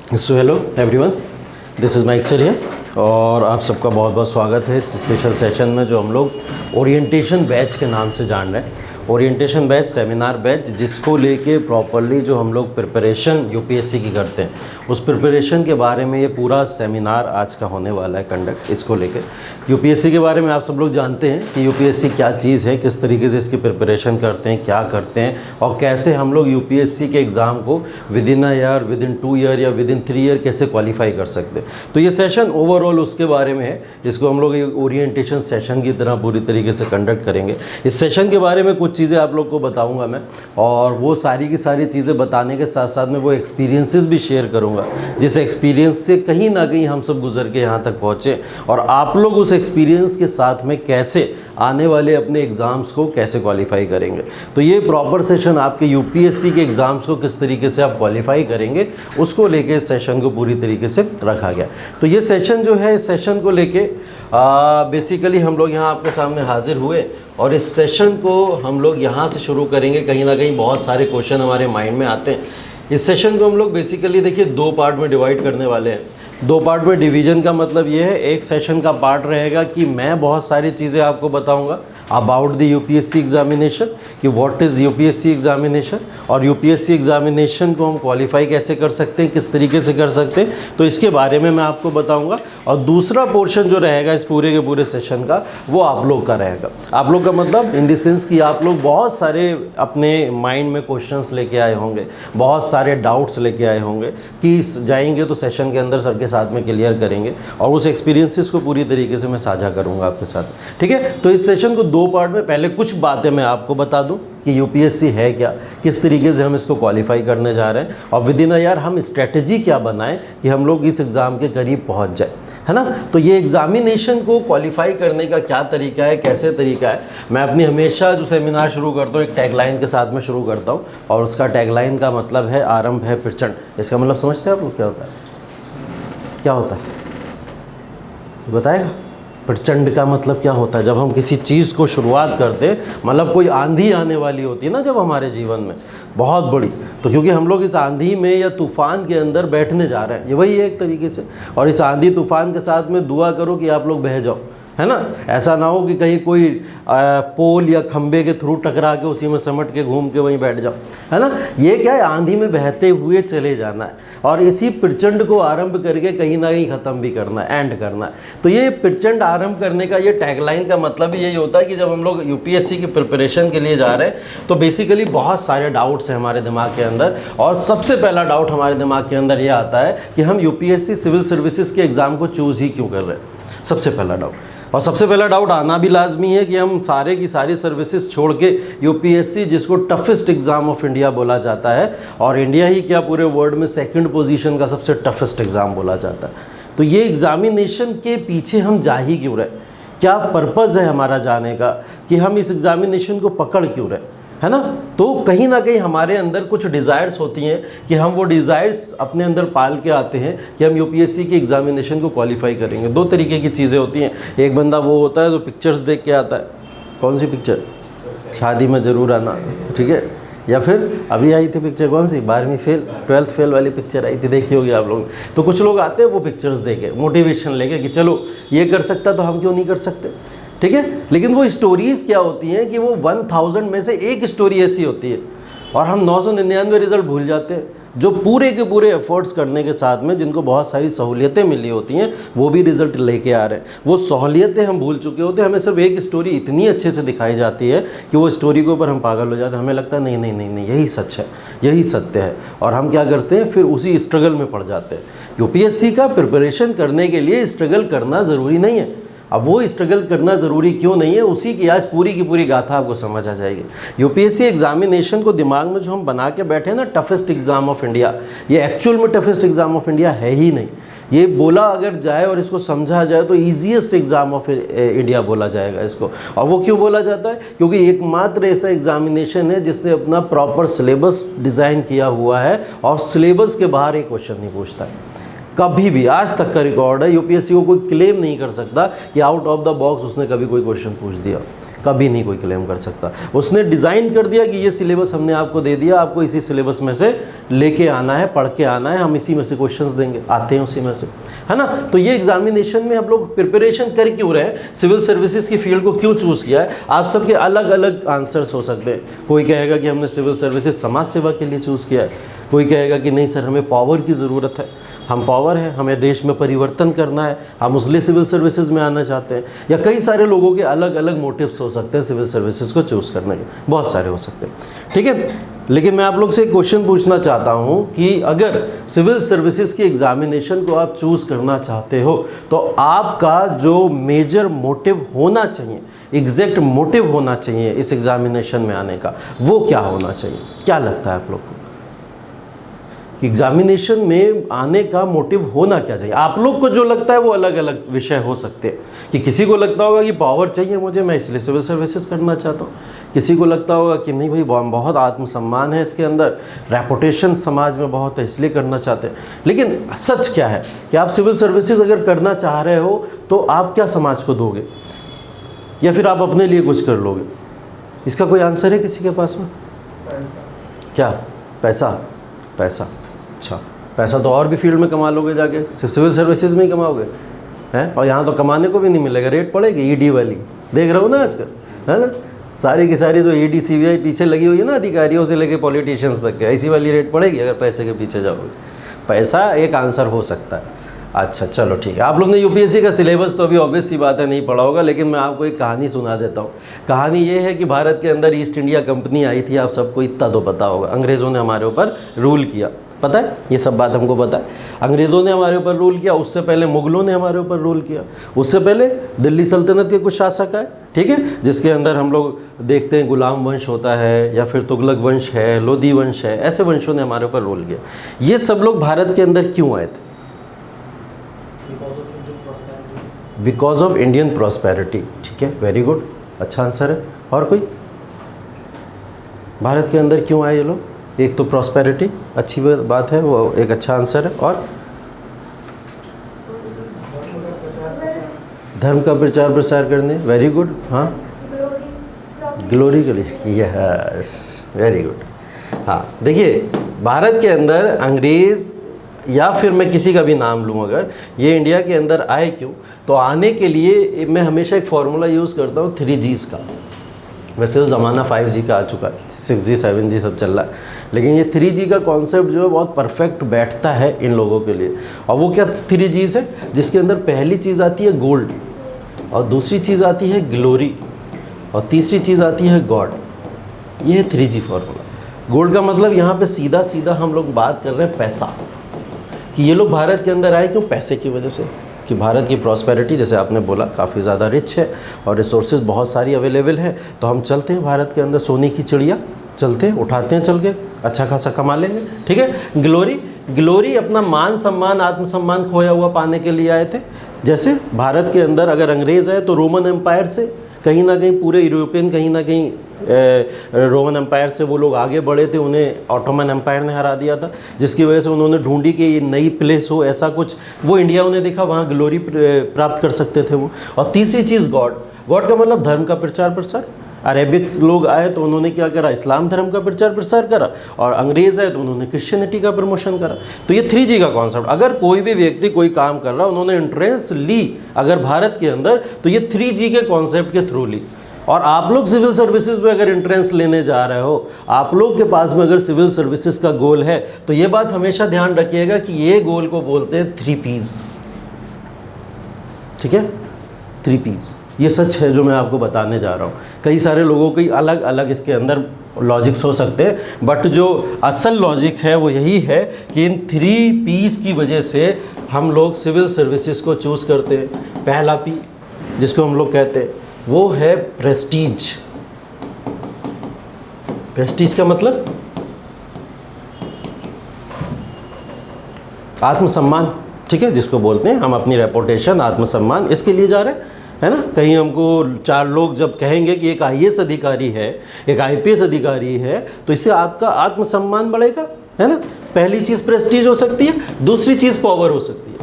So hello everyone, this is Mike sir here और आप सबका बहुत बहुत स्वागत है इस स्पेशल सेशन में जो हम लोग ओरिएंटेशन बैच के नाम से जान रहे हैं। ओरिएंटेशन बैच, सेमिनार बैच, जिसको लेके प्रॉपरली जो हम लोग प्रिपरेशन यूपीएससी की करते हैं उस प्रिपरेशन के बारे में ये पूरा सेमिनार आज का होने वाला है कंडक्ट। इसको लेके यूपीएससी के बारे में आप सब लोग जानते हैं कि यूपीएससी क्या चीज़ है, किस तरीके से इसकी प्रिपरेशन करते हैं, क्या करते हैं और कैसे हम लोग यूपीएससी के एग्ज़ाम को with in a year, with in 2 year या विद इन 3 ईयर कैसे क्वालिफाई कर सकते हैं। तो ये सेशन ओवरऑल उसके बारे में है, जिसको हम लोग एक ओरिएंटेशन सेशन की तरह पूरी तरीके से कंडक्ट करेंगे। इस सेशन के बारे में कुछ चीज़ें आप लोग को बताऊंगा मैं, और वो सारी की सारी चीज़ें बताने के साथ साथ में वो एक्सपीरियंसेस भी शेयर करूंगा, जिस एक्सपीरियंस से कहीं ना कहीं हम सब गुजर के यहाँ तक पहुँचे और आप लोग उस एक्सपीरियंस के साथ में कैसे आने वाले अपने एग्ज़ाम्स को कैसे क्वालिफाई करेंगे। तो ये प्रॉपर सेशन आपके यूपीएससी के एग्ज़ाम्स को किस तरीके से आप क्वालिफाई करेंगे उसको लेके इस सेशन को पूरी तरीके से रखा गया। तो ये सेशन जो है, इस सेशन को लेके बेसिकली हम लोग यहाँ आपके सामने हाजिर हुए और इस सेशन को हम लोग यहाँ से शुरू करेंगे। कहीं ना कहीं बहुत सारे क्वेश्चन हमारे माइंड में आते हैं। इस सेशन को हम लोग बेसिकली देखिए 2 पार्ट में डिवाइड करने वाले हैं। 2 पार्ट में डिवीज़न का मतलब ये है, एक सेशन का पार्ट रहेगा कि मैं बहुत सारी चीज़ें आपको बताऊंगा अबाउट द यूपीएससी एग्जामिनेशन, कि व्हाट इज़ यूपीएससी एग्जामिनेशन और यूपीएससी एग्जामिनेशन को हम क्वालिफाई कैसे कर सकते हैं, किस तरीके से कर सकते हैं, तो इसके बारे में मैं आपको बताऊंगा। और दूसरा पोर्शन जो रहेगा इस पूरे के पूरे सेशन का वो आप लोग का रहेगा। आप लोग का मतलब इन द सेंस कि आप लोग बहुत सारे अपने माइंड में क्वेश्चंस लेके आए होंगे, बहुत सारे डाउट्स लेके आए होंगे कि जाएंगे तो सेशन के अंदर सर के साथ में क्लियर करेंगे और उस एक्सपीरियंसेस को पूरी तरीके से मैं साझा करूंगा आपके साथ। ठीक है, तो इस सेशन को 2 पार्ट में पहले कुछ बातें मैं आपको बता दूं कि यूपीएससी है क्या, किस तरीके से हम इसको क्वालिफाई करने जा रहे हैं और विद इन अ ईयर हम स्ट्रेटजी क्या बनाएं कि हम लोग इस एग्ज़ाम के करीब पहुंच जाए, है ना। तो ये एग्जामिनेशन को क्वालिफाई करने का क्या तरीका है, कैसे तरीका है, मैं अपनी हमेशा जो सेमिनार शुरू करता हूँ एक टैगलाइन के साथ में शुरू करता हूँ और उसका टैगलाइन का मतलब है आरंभ है प्रचंड। इसका मतलब समझते हैं आप लोग क्या होता है? क्या होता है बताएगा? प्रचंड का मतलब क्या होता है? जब हम किसी चीज़ को शुरुआत करते हैं, मतलब कोई आंधी आने वाली होती है ना जब हमारे जीवन में बहुत बड़ी, तो क्योंकि हम लोग इस आंधी में या तूफ़ान के अंदर बैठने जा रहे हैं, ये वही है एक तरीके से। और इस आंधी तूफ़ान के साथ में दुआ करो कि आप लोग बह जाओ, है ना। ऐसा ना हो कि कहीं कोई पोल या खंबे के थ्रू टकरा के उसी में समट के घूम के वहीं बैठ जाओ, है ना। ये क्या है, आंधी में बहते हुए चले जाना है और इसी प्रचंड को आरंभ करके कहीं ना कहीं ख़त्म भी करना है, एंड करना है। तो ये प्रचंड आरंभ करने का ये टैगलाइन का मतलब ही यही होता है कि जब हम लोग यूपीएससी की प्रिपरेशन के लिए जा रहे हैं तो बेसिकली बहुत सारे डाउट्स हैं हमारे दिमाग के अंदर, और सबसे पहला डाउट हमारे दिमाग के अंदर ये आता है कि हम यूपीएससी सिविल सर्विसेज के एग्ज़ाम को चूज़ ही क्यों कर रहे हैं। सबसे पहला डाउट, और सबसे पहला डाउट आना भी लाजमी है कि हम सारे की सारी सर्विसेज छोड़ के यूपीएससी, जिसको टफेस्ट एग्ज़ाम ऑफ इंडिया बोला जाता है और इंडिया ही क्या पूरे वर्ल्ड में 2nd पोजीशन का सबसे टफेस्ट एग्ज़ाम बोला जाता है, तो ये एग्ज़ामिनेशन के पीछे हम जा ही क्यों रहे? क्या पर्पज़ है हमारा जाने का कि हम इस एग्ज़ामिनेशन को पकड़ क्यों रहे, है ना। तो कहीं ना कहीं हमारे अंदर कुछ डिज़ायर्स होती हैं कि हम वो डिज़ायर्स अपने अंदर पाल के आते हैं कि हम यूपीएससी की एग्ज़ामिनेशन को क्वालिफाई करेंगे। 2 तरीके की चीज़ें होती हैं। एक बंदा वो होता है जो पिक्चर्स देख के आता है, कौन सी पिक्चर, शादी में ज़रूर आना, ठीक है, या फिर अभी आई थी पिक्चर कौन सी, 12वीं फेल 12th फेल वाली पिक्चर आई थी, देखी होगी आप लोग। तो कुछ लोग आते हैं वो पिक्चर्स देके मोटिवेशन लेके कि चलो ये कर सकता तो हम क्यों नहीं कर सकते, ठीक है। लेकिन वो स्टोरीज़ क्या होती हैं कि वो 1000 में से एक स्टोरी ऐसी होती है और हम 999 रिज़ल्ट भूल जाते हैं जो पूरे के पूरे एफर्ट्स करने के साथ में, जिनको बहुत सारी सहूलियतें मिली होती हैं, वो भी रिज़ल्ट लेके आ रहे हैं। वो सहूलियतें हम भूल चुके होते हैं। हमें सिर्फ एक स्टोरी इतनी अच्छे से दिखाई जाती है कि वो स्टोरी के ऊपर हम पागल हो जाते हैं। हमें लगता है नहीं नहीं नहीं नहीं यही सच है, यही सत्य है, और हम क्या करते हैं फिर उसी स्ट्रगल में पड़ जाते हैं। यूपीएससी का प्रिपरेशन करने के लिए स्ट्रगल करना ज़रूरी नहीं है। अब वो स्ट्रगल करना ज़रूरी क्यों नहीं है, उसी की आज पूरी की पूरी गाथा आपको समझ आ जाएगी। यूपीएससी एग्जामिनेशन को दिमाग में जो हम बना के बैठे हैं ना, टफेस्ट एग्ज़ाम ऑफ इंडिया, ये एक्चुअल में टफेस्ट एग्ज़ाम ऑफ इंडिया है ही नहीं। ये बोला अगर जाए और इसको समझा जाए तो ईजीएस्ट एग्ज़ाम ऑफ इंडिया बोला जाएगा इसको। और वो क्यों बोला जाता है? क्योंकि एकमात्र ऐसा एग्जामिनेशन है जिसने अपना प्रॉपर सिलेबस डिज़ाइन किया हुआ है और सिलेबस के बाहर एक क्वेश्चन नहीं पूछता है कभी भी। आज तक का रिकॉर्ड है, यूपीएससी को कोई क्लेम नहीं कर सकता कि आउट ऑफ द बॉक्स उसने कभी कोई क्वेश्चन पूछ दिया। कभी नहीं कोई क्लेम कर सकता। उसने डिज़ाइन कर दिया कि ये सिलेबस हमने आपको दे दिया, आपको इसी सिलेबस में से लेके आना है, पढ़ के आना है, हम इसी में से क्वेश्चंस देंगे, आते हैं उसी में से, है ना। तो ये एग्जामिनेशन में हम लोग प्रिपरेशन कर क्यों रहे हैं, सिविल सर्विसेज की फील्ड को क्यों चूज़ किया है, आप सबके अलग अलग आंसर्स हो सकते हैं। कोई कहेगा कि हमने सिविल सर्विसेज समाज सेवा के लिए चूज़ किया है, कोई कहेगा कि नहीं सर हमें पावर की ज़रूरत है, हम पावर है, हमें देश में परिवर्तन करना है, हम उसलिए सिविल सर्विसेज में आना चाहते हैं। या कई सारे लोगों के अलग अलग मोटिव्स हो सकते हैं सिविल सर्विसेज को चूज़ करने के, बहुत सारे हो सकते हैं, ठीक है। लेकिन मैं आप लोग से एक क्वेश्चन पूछना चाहता हूं कि अगर सिविल सर्विसेज की एग्जामिनेशन को आप चूज़ करना चाहते हो तो आपका जो मेजर मोटिव होना चाहिए, एग्जैक्ट मोटिव होना चाहिए इस एग्जामिनेशन में आने का, वो क्या होना चाहिए? क्या लगता है आप लोग को एग्जामिनेशन में आने का मोटिव होना क्या चाहिए? आप लोग को जो लगता है वो अलग अलग विषय हो सकते हैं कि किसी को लगता होगा कि पावर चाहिए मुझे, मैं इसलिए सिविल सर्विसेज करना चाहता हूँ। किसी को लगता होगा कि नहीं भाई बहुत आत्मसम्मान है इसके अंदर, रेपुटेशन समाज में बहुत है इसलिए करना चाहते हैं। लेकिन सच क्या है कि आप सिविल सर्विसेज अगर करना चाह रहे हो तो आप क्या समाज को दोगे, या फिर आप अपने लिए कुछ कर लोगे? इसका कोई आंसर है किसी के पास में? क्या? पैसा? पैसा, अच्छा पैसा तो और भी फील्ड में कमा लोगे जाके, सिर्फ सिविल सर्विसेज में ही कमाओगे हैं। और यहाँ तो कमाने को भी नहीं मिलेगा, रेट पड़ेगी ईडी वाली, देख रहे हो ना आजकल, है ना। सारी की सारी जो ईडी सीबीआई पीछे लगी हुई है ना, अधिकारियों से लेके पॉलिटिशियंस तक के, ऐसी वाली रेट पड़ेगी अगर पैसे के पीछे जाओगे। पैसा एक आंसर हो सकता है। अच्छा चलो ठीक है, आप लोग ने यूपीएससी का सिलेबस तो अभी ऑब्वियस सी बात है नहीं पढ़ा होगा, लेकिन मैं आपको एक कहानी सुना देता हूँ। कहानी ये है कि भारत के अंदर ईस्ट इंडिया कंपनी आई थी, आप सबको इतना तो पता होगा। अंग्रेज़ों ने हमारे ऊपर रूल किया, पता है, ये सब बात हमको पता है। अंग्रेज़ों ने हमारे ऊपर रूल किया, उससे पहले मुग़लों ने हमारे ऊपर रूल किया, उससे पहले दिल्ली सल्तनत के कुछ शासक आए, ठीक है, जिसके अंदर हम लोग देखते हैं गुलाम वंश होता है, या फिर तुगलक वंश है, लोधी वंश है, ऐसे वंशों ने हमारे ऊपर रूल किया। ये सब लोग भारत के अंदर क्यों आए थे? बिकॉज ऑफ इंडियन प्रॉस्पेरिटी, ठीक है, वेरी गुड, अच्छा आंसर है। और कोई? भारत के अंदर क्यों आए ये लोग? एक तो प्रॉस्पेरिटी, अच्छी बात है, वो एक अच्छा आंसर है। और धर्म का प्रचार प्रसार करने, वेरी गुड। हाँ, ग्लोरी के लिए, यस, वेरी गुड। हाँ देखिए, भारत के अंदर अंग्रेज़ या फिर मैं किसी का भी नाम लूँ, अगर ये इंडिया के अंदर आए क्यों, तो आने के लिए मैं हमेशा एक फार्मूला यूज़ करता हूँ 3Gs का। वैसे तो ज़माना 5G का आ चुका है, 6G 7G सब चल रहा है, लेकिन ये 3G का कॉन्सेप्ट जो है बहुत परफेक्ट बैठता है इन लोगों के लिए। और वो क्या 3Gs है, जिसके अंदर पहली चीज़ आती है गोल्ड, और दूसरी चीज़ आती है ग्लोरी, और तीसरी चीज़ आती है गॉड। ये है 3G फार्मूला। गोल्ड का मतलब यहाँ पे सीधा सीधा हम लोग बात कर रहे हैं पैसा, कि ये लोग भारत के अंदर आए क्यों? पैसे की वजह से, कि भारत की प्रॉस्पेरिटी जैसे आपने बोला काफ़ी ज़्यादा रिच है और रिसोर्सेज बहुत सारी अवेलेबल हैं, तो हम चलते हैं भारत के अंदर, सोने की चिड़िया, चलते हैं, उठाते हैं, चल के अच्छा खासा कमा लेंगे, ठीक है। ग्लोरी अपना मान सम्मान, आत्मसम्मान खोया हुआ पाने के लिए आए थे। जैसे भारत के अंदर अगर अंग्रेज़ आए तो रोमन एम्पायर से कहीं ना कहीं, पूरे यूरोपियन कहीं ना कहीं रोमन एम्पायर से वो लोग आगे बढ़े थे, उन्हें ऑटोमन एम्पायर ने हरा दिया था, जिसकी वजह से उन्होंने ढूंढी कि ये नई प्लेस हो, ऐसा कुछ वो इंडिया उन्हें देखा, वहाँ ग्लोरी प्राप्त कर सकते थे वो। और तीसरी चीज़ गॉड का मतलब धर्म का प्रचार प्रसार। अरेबिक्स लोग आए तो उन्होंने क्या करा? इस्लाम धर्म का प्रचार प्रसार करा, और अंग्रेज़ आए तो उन्होंने क्रिश्चियनिटी का प्रमोशन करा। तो ये 3G का कॉन्सेप्ट, अगर कोई भी व्यक्ति कोई काम कर रहा, उन्होंने एंट्रेंस ली अगर भारत के अंदर, तो ये 3G के कॉन्सेप्ट के थ्रू ली। और आप लोग सिविल सर्विसेज में अगर एंट्रेंस लेने जा रहे हो, आप लोग के पास में अगर सिविल सर्विसेज का गोल है, तो ये बात हमेशा ध्यान रखिएगा कि ये गोल को बोलते हैं 3Ps, ठीक है, 3Ps। ये सच है जो मैं आपको बताने जा रहा हूँ। कई सारे लोगों की अलग अलग इसके अंदर लॉजिक्स हो सकते हैं, बट जो असल लॉजिक है वो यही है कि इन 3Ps की वजह से हम लोग सिविल सर्विसेज को चूज़ करते हैं। पहला P जिसको हम लोग कहते हैं वो है प्रेस्टीज। प्रेस्टीज का मतलब आत्मसम्मान, ठीक है, जिसको बोलते हैं हम अपनी रेपुटेशन, आत्मसम्मान, इसके लिए जा रहे हैं, है ना। कहीं हमको 4 लोग जब कहेंगे कि एक IAS अधिकारी है, एक IPS अधिकारी है, तो इससे आपका आत्मसम्मान बढ़ेगा, है ना। पहली चीज़ प्रेस्टीज हो सकती है, दूसरी चीज़ पावर हो सकती है।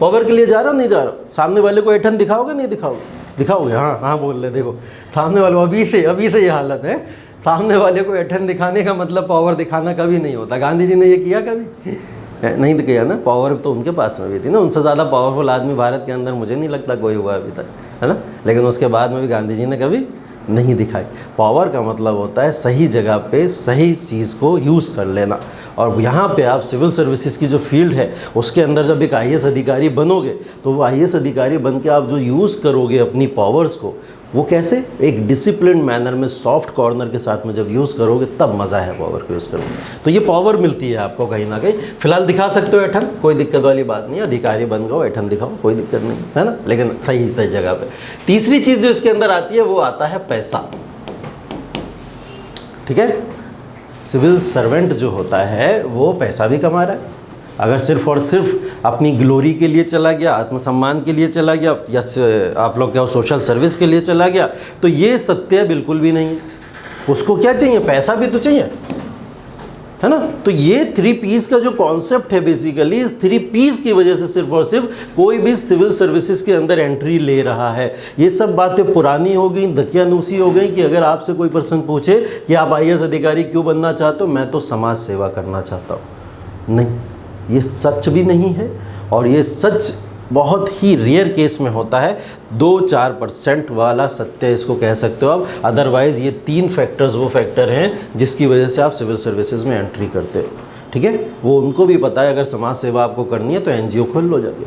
पावर के लिए जा रहा हूँ, नहीं जा रहा हूँ, सामने वाले को ऐठन दिखाओगे नहीं दिखाओगे? दिखाओगे? हाँ हाँ बोल रहे, देखो सामने वाले अभी से ये हालत है। सामने वाले को एटन दिखाने का मतलब पावर दिखाना कभी नहीं होता। गांधी जी ने ये किया कभी? नहीं तो किया ना। पावर तो उनके पास में भी थी ना, उनसे ज़्यादा पावरफुल आदमी भारत के अंदर मुझे नहीं लगता कोई हुआ अभी तक, है ना। लेकिन उसके बाद में भी गांधी जी ने कभी नहीं दिखाई। पावर का मतलब होता है सही जगह पे सही चीज़ को यूज़ कर लेना। और यहाँ पे आप सिविल सर्विसेज की जो फील्ड है उसके अंदर जब एक आईएएस अधिकारी बनोगे तो वो आईएएस अधिकारी बन के आप जो यूज़ करोगे अपनी पावर्स को, वो कैसे? एक डिसिप्लिन मैनर में, सॉफ्ट कॉर्नर के साथ में जब यूज़ करोगे तब मज़ा है पावर को यूज़ करोगे। तो ये पावर मिलती है आपको कहीं ना कहीं। फिलहाल दिखा सकते हो एठन, कोई दिक्कत वाली बात नहीं है। अधिकारी बन गए एठन दिखाओ, कोई दिक्कत नहीं है ना, लेकिन सही जगह पे। तीसरी चीज़ जो इसके अंदर आती है वो आता है पैसा। ठीक है, सिविल सर्वेंट जो होता है वो पैसा भी कमा रहा है। अगर सिर्फ और सिर्फ अपनी ग्लोरी के लिए चला गया, आत्मसम्मान के लिए चला गया, या आप लोग क्या सोशल सर्विस के लिए चला गया, तो ये सत्य बिल्कुल भी नहीं है। उसको क्या चाहिए? पैसा भी तो चाहिए, है ना। तो ये 3 P's का जो कॉन्सेप्ट है बेसिकली, इस 3 P's की वजह से सिर्फ और सिर्फ कोई भी सिविल सर्विसेज के अंदर एंट्री ले रहा है। ये सब बातें पुरानी हो गई, दकियानूसी हो गई कि अगर आपसे कोई पर्सन पूछे कि आप आईएएस अधिकारी क्यों बनना चाहते हो, मैं तो समाज सेवा करना चाहता हूँ। नहीं, ये सच भी नहीं है, और ये सच बहुत ही रेयर केस में होता है। 2-4% वाला सत्य इसको कह सकते हो आप। अदरवाइज़ ये 3 फैक्टर्स वो फैक्टर हैं जिसकी वजह से आप सिविल सर्विसेज में एंट्री करते हो। ठीक है, वो उनको भी पता है। अगर समाज सेवा आपको करनी है तो एनजीओ खोल लो जाके,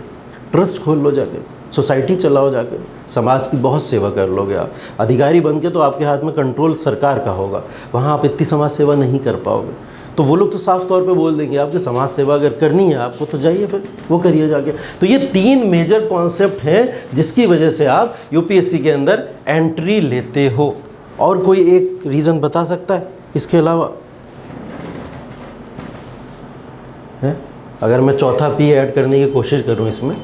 ट्रस्ट खोल लो जाके, सोसाइटी चलाओ जाके, समाज की बहुत सेवा कर लोगे आप। अधिकारी बन के तो आपके हाथ में कंट्रोल सरकार का होगा, वहाँ आप इतनी समाज सेवा नहीं कर पाओगे। तो वो लोग तो साफ तौर पे बोल देंगे आपकी समाज सेवा अगर करनी है आपको तो जाइए, फिर वो करिए जाके। तो ये 3 मेजर कॉन्सेप्ट हैं जिसकी वजह से आप यूपीएससी के अंदर एंट्री लेते हो। और कोई एक रीज़न बता सकता है इसके अलावा? है अगर मैं चौथा P ऐड करने की कोशिश करूं इसमें,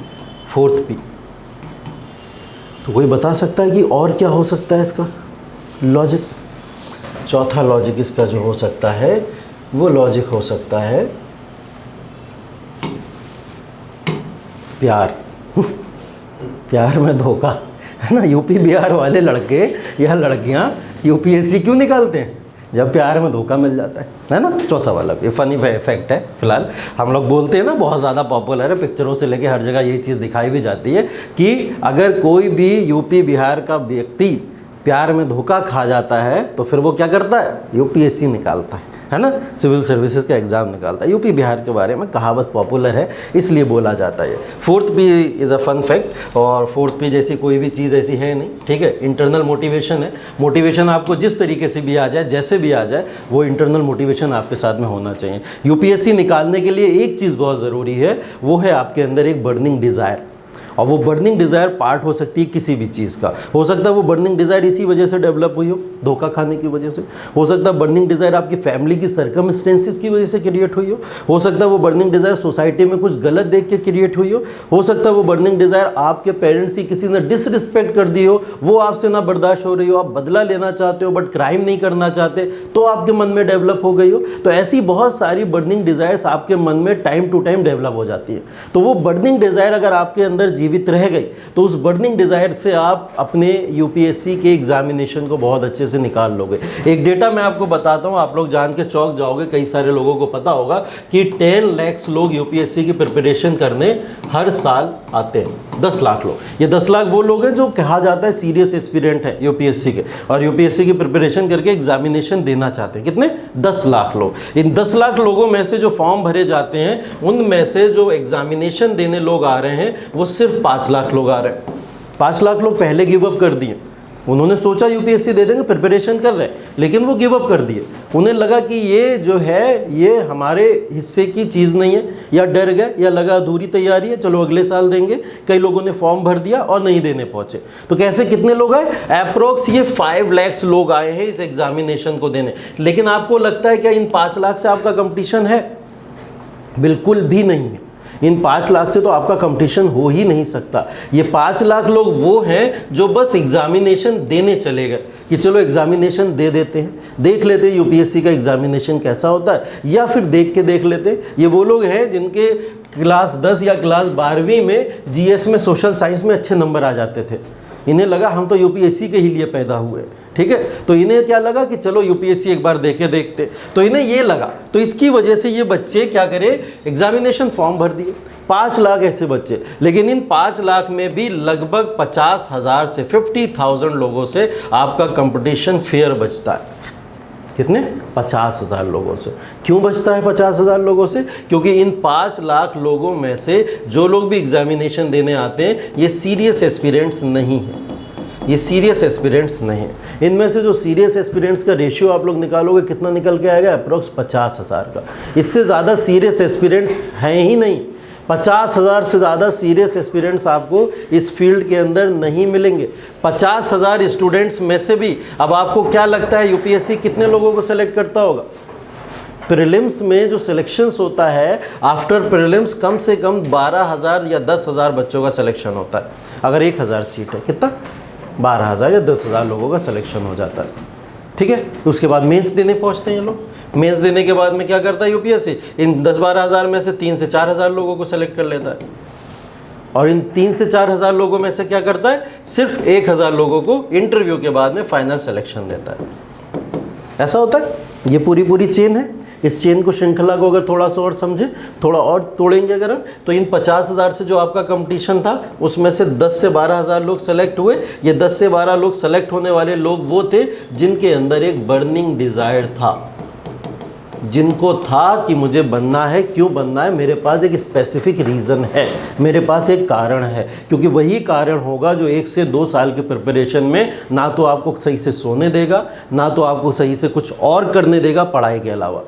4th P, तो कोई बता सकता है कि और क्या हो सकता है इसका लॉजिक? चौथा लॉजिक इसका जो हो सकता है वो लॉजिक हो सकता है प्यार। प्यार में धोखा, है ना। यूपी बिहार वाले लड़के या लड़कियां यूपीएससी क्यों निकालते हैं? जब प्यार में धोखा मिल जाता है ना। चौथा वाला ये फनी फैक्ट है। फिलहाल हम लोग बोलते हैं ना, बहुत ज़्यादा पॉपुलर है, पिक्चरों से लेके हर जगह यही चीज़ दिखाई भी जाती है कि अगर कोई भी यूपी बिहार का व्यक्ति प्यार में धोखा खा जाता है तो फिर वो क्या करता है? यूपीएससी निकालता है ना, सिविल सर्विसेज का एग्ज़ाम निकालता है। यूपी बिहार के बारे में कहावत पॉपुलर है इसलिए बोला जाता है। 4th P is a fun fact, और 4th P जैसी कोई भी चीज़ ऐसी है नहीं। ठीक है, इंटरनल मोटिवेशन है। मोटिवेशन आपको जिस तरीके से भी आ जाए, जैसे भी आ जाए, वो इंटरनल मोटिवेशन आपके साथ में होना चाहिए। यूपीएससी निकालने के लिए एक चीज़ बहुत ज़रूरी है, वो है आपके अंदर एक बर्निंग डिज़ायर। और वो बर्निंग डिज़ायर पार्ट हो सकती है किसी भी चीज़ का। हो सकता है वो बर्निंग डिज़ायर इसी वजह से डेवलप हुई हो, धोखा खाने की वजह से। हो सकता है बर्निंग डिज़ायर आपकी फैमिली की सर्कमस्टेंसेस की वजह से क्रिएट हुई हो सकता है वो बर्निंग डिज़ायर सोसाइटी में कुछ गलत देख के क्रिएट हुई हो सकता है वो बर्निंग डिज़ायर आपके पेरेंट्स की किसी ने डिसरिस्पेक्ट कर दी हो, वो आपसे ना बर्दाश्त हो रही हो, आप बदला लेना चाहते हो बट क्राइम नहीं करना चाहते, तो आपके मन में डेवलप हो गई हो। तो ऐसी बहुत सारी बर्निंग डिज़ायर्स आपके मन में टाइम टू टाइम डेवलप हो जाती है। तो वो बर्निंग डिज़ायर अगर आपके अंदर जीवित रह गई तो उस बर्निंग डिज़ायर से आप अपने यूपीएससी के एग्जामिनेशन को बहुत अच्छे से निकाल लोगे। एक डेटा मैं आपको बताता हूं, आप लोग जान के चौंक जाओगे। कई सारे लोगों को पता होगा कि 10 लाख लोग यूपीएससी की प्रिपरेशन करने हर साल आते हैं। 10 लाख लोग, ये 10 लाख वो लोग हैं जो कहा जाता है सीरियस एस्पिरेंट है यूपीएससी के, और यूपीएससी की प्रिपरेशन करके एग्जामिनेशन देना चाहते हैं। कितने? 10 लाख लोग। इन 10 लाख लोगों में से जो फॉर्म भरे जाते हैं उनमें से जो एग्जामिनेशन देने लोग आ रहे हैं वो सिर्फ 5 लाख लोग आ रहे हैं। 5 लाख लोग पहले गिव अप कर दिए। उन्होंने सोचा यूपीएससी दे देंगे, प्रिपरेशन कर रहे हैं, लेकिन वो गिव अप कर दिए। उन्हें लगा कि ये जो है ये हमारे हिस्से की चीज़ नहीं है, या डर गए या लगा अधूरी तैयारी है, चलो अगले साल देंगे। कई लोगों ने फॉर्म भर दिया और नहीं देने पहुंचे। तो कैसे कितने लोग आए? अप्रोक्स ये 5 लाख लोग आए हैं इस एग्जामिनेशन को देने। लेकिन आपको लगता है क्या इन 5 लाख से आपका कंपटीशन है? बिल्कुल भी नहीं है। इन 5 लाख से तो आपका कंपटीशन हो ही नहीं सकता। ये 5 लाख लोग वो हैं जो बस एग्जामिनेशन देने चले गए कि चलो एग्जामिनेशन दे देते हैं, देख लेते हैं यूपीएससी का एग्जामिनेशन कैसा होता है, या फिर देख के देख लेते हैं। ये वो लोग हैं जिनके क्लास 10 या क्लास 12वीं में जीएस में, सोशल साइंस में अच्छे नंबर आ जाते थे। इन्हें लगा हम तो यूपीएससी के ही लिए पैदा हुए, ठीक है। तो इन्हें क्या लगा कि चलो यूपीएससी एक बार देके देखते, तो इन्हें ये लगा। तो इसकी वजह से ये बच्चे क्या करे, एग्जामिनेशन फॉर्म भर दिए, 5 लाख ऐसे बच्चे। लेकिन इन 5 लाख में भी लगभग 50,000 से 50,000 लोगों से आपका कंपटीशन फेयर बचता है। कितने? 50,000 लोगों से। क्यों बचता है 50,000 लोगों से? क्योंकि इन 5 लाख लोगों में से जो लोग भी एग्जामिनेशन देने आते हैं ये सीरियस एस्पिरेंट्स नहीं हैं, ये सीरियस एस्पिरेंट्स नहीं हैं। इनमें से जो सीरियस एस्पिरेंट्स का रेशियो आप लोग निकालोगे कितना निकल के आएगा? अप्रोक्स 50,000 का। इससे ज़्यादा सीरियस एस्पिरेंट्स हैं ही नहीं। 50,000 से ज़्यादा सीरियस एस्पिरेंट्स आपको इस फील्ड के अंदर नहीं मिलेंगे। 50,000 स्टूडेंट्स में से भी अब आपको क्या लगता है यूपीएससी कितने लोगों को सेलेक्ट करता होगा? प्रीलिम्स में जो सिलेक्शंस होता है, आफ्टर प्रीलिम्स कम से कम 12,000 या 10,000 बच्चों का सिलेक्शन होता है। अगर 1,000 सीट है, कितना? 12,000 या 10,000 लोगों का सिलेक्शन हो जाता है, ठीक है। उसके बाद मेंस देने पहुंचते हैं ये लोग। मेंस देने के बाद में क्या करता है यूपीएससी? इन 10-12 हज़ार में से 3 से 4 हज़ार लोगों को सेलेक्ट कर लेता है, और इन 3 से 4 हज़ार लोगों में से क्या करता है? सिर्फ 1,000 लोगों को इंटरव्यू के बाद में फाइनल सिलेक्शन देता है। ऐसा होता है। ये पूरी चेन है। इस चेन को, श्रृंखला को अगर थोड़ा सा और समझे, थोड़ा और तोड़ेंगे अगर हम, तो इन 50,000 से जो आपका कंपटीशन था उसमें से 10 से 12 हज़ार लोग सेलेक्ट हुए। ये 10 से 12 लोग सेलेक्ट होने वाले लोग वो थे जिनके अंदर एक बर्निंग डिज़ायर था, जिनको था कि मुझे बनना है। क्यों बनना है? मेरे पास एक स्पेसिफिक रीज़न है, मेरे पास एक कारण है। क्योंकि वही कारण होगा जो 1 से 2 साल के प्रिपरेशन में ना तो आपको सही से सोने देगा, ना तो आपको सही से कुछ और करने देगा पढ़ाई के अलावा।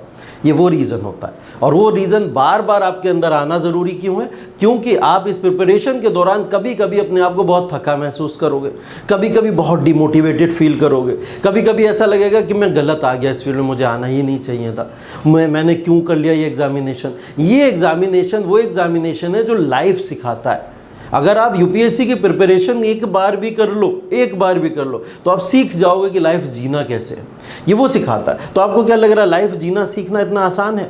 ये वो रीज़न होता है। और वो रीज़न बार बार आपके अंदर आना ज़रूरी क्यों है? क्योंकि आप इस प्रिपरेशन के दौरान कभी कभी अपने आप को बहुत थका महसूस करोगे, कभी कभी बहुत डिमोटिवेटेड फील करोगे, कभी कभी ऐसा लगेगा कि मैं गलत आ गया इस फील्ड में, मुझे आना ही नहीं चाहिए था, मैंने क्यों कर लिया ये एग्ज़ामिनेशन। ये एग्ज़ामिनेशन वो एग्ज़ामिनेशन है जो लाइफ सिखाता है। अगर आप यूपीएससी की प्रिपरेशन एक बार भी कर लो, तो आप सीख जाओगे कि लाइफ जीना कैसे है। ये वो सिखाता है। तो आपको क्या लग रहा है लाइफ जीना सीखना इतना आसान है?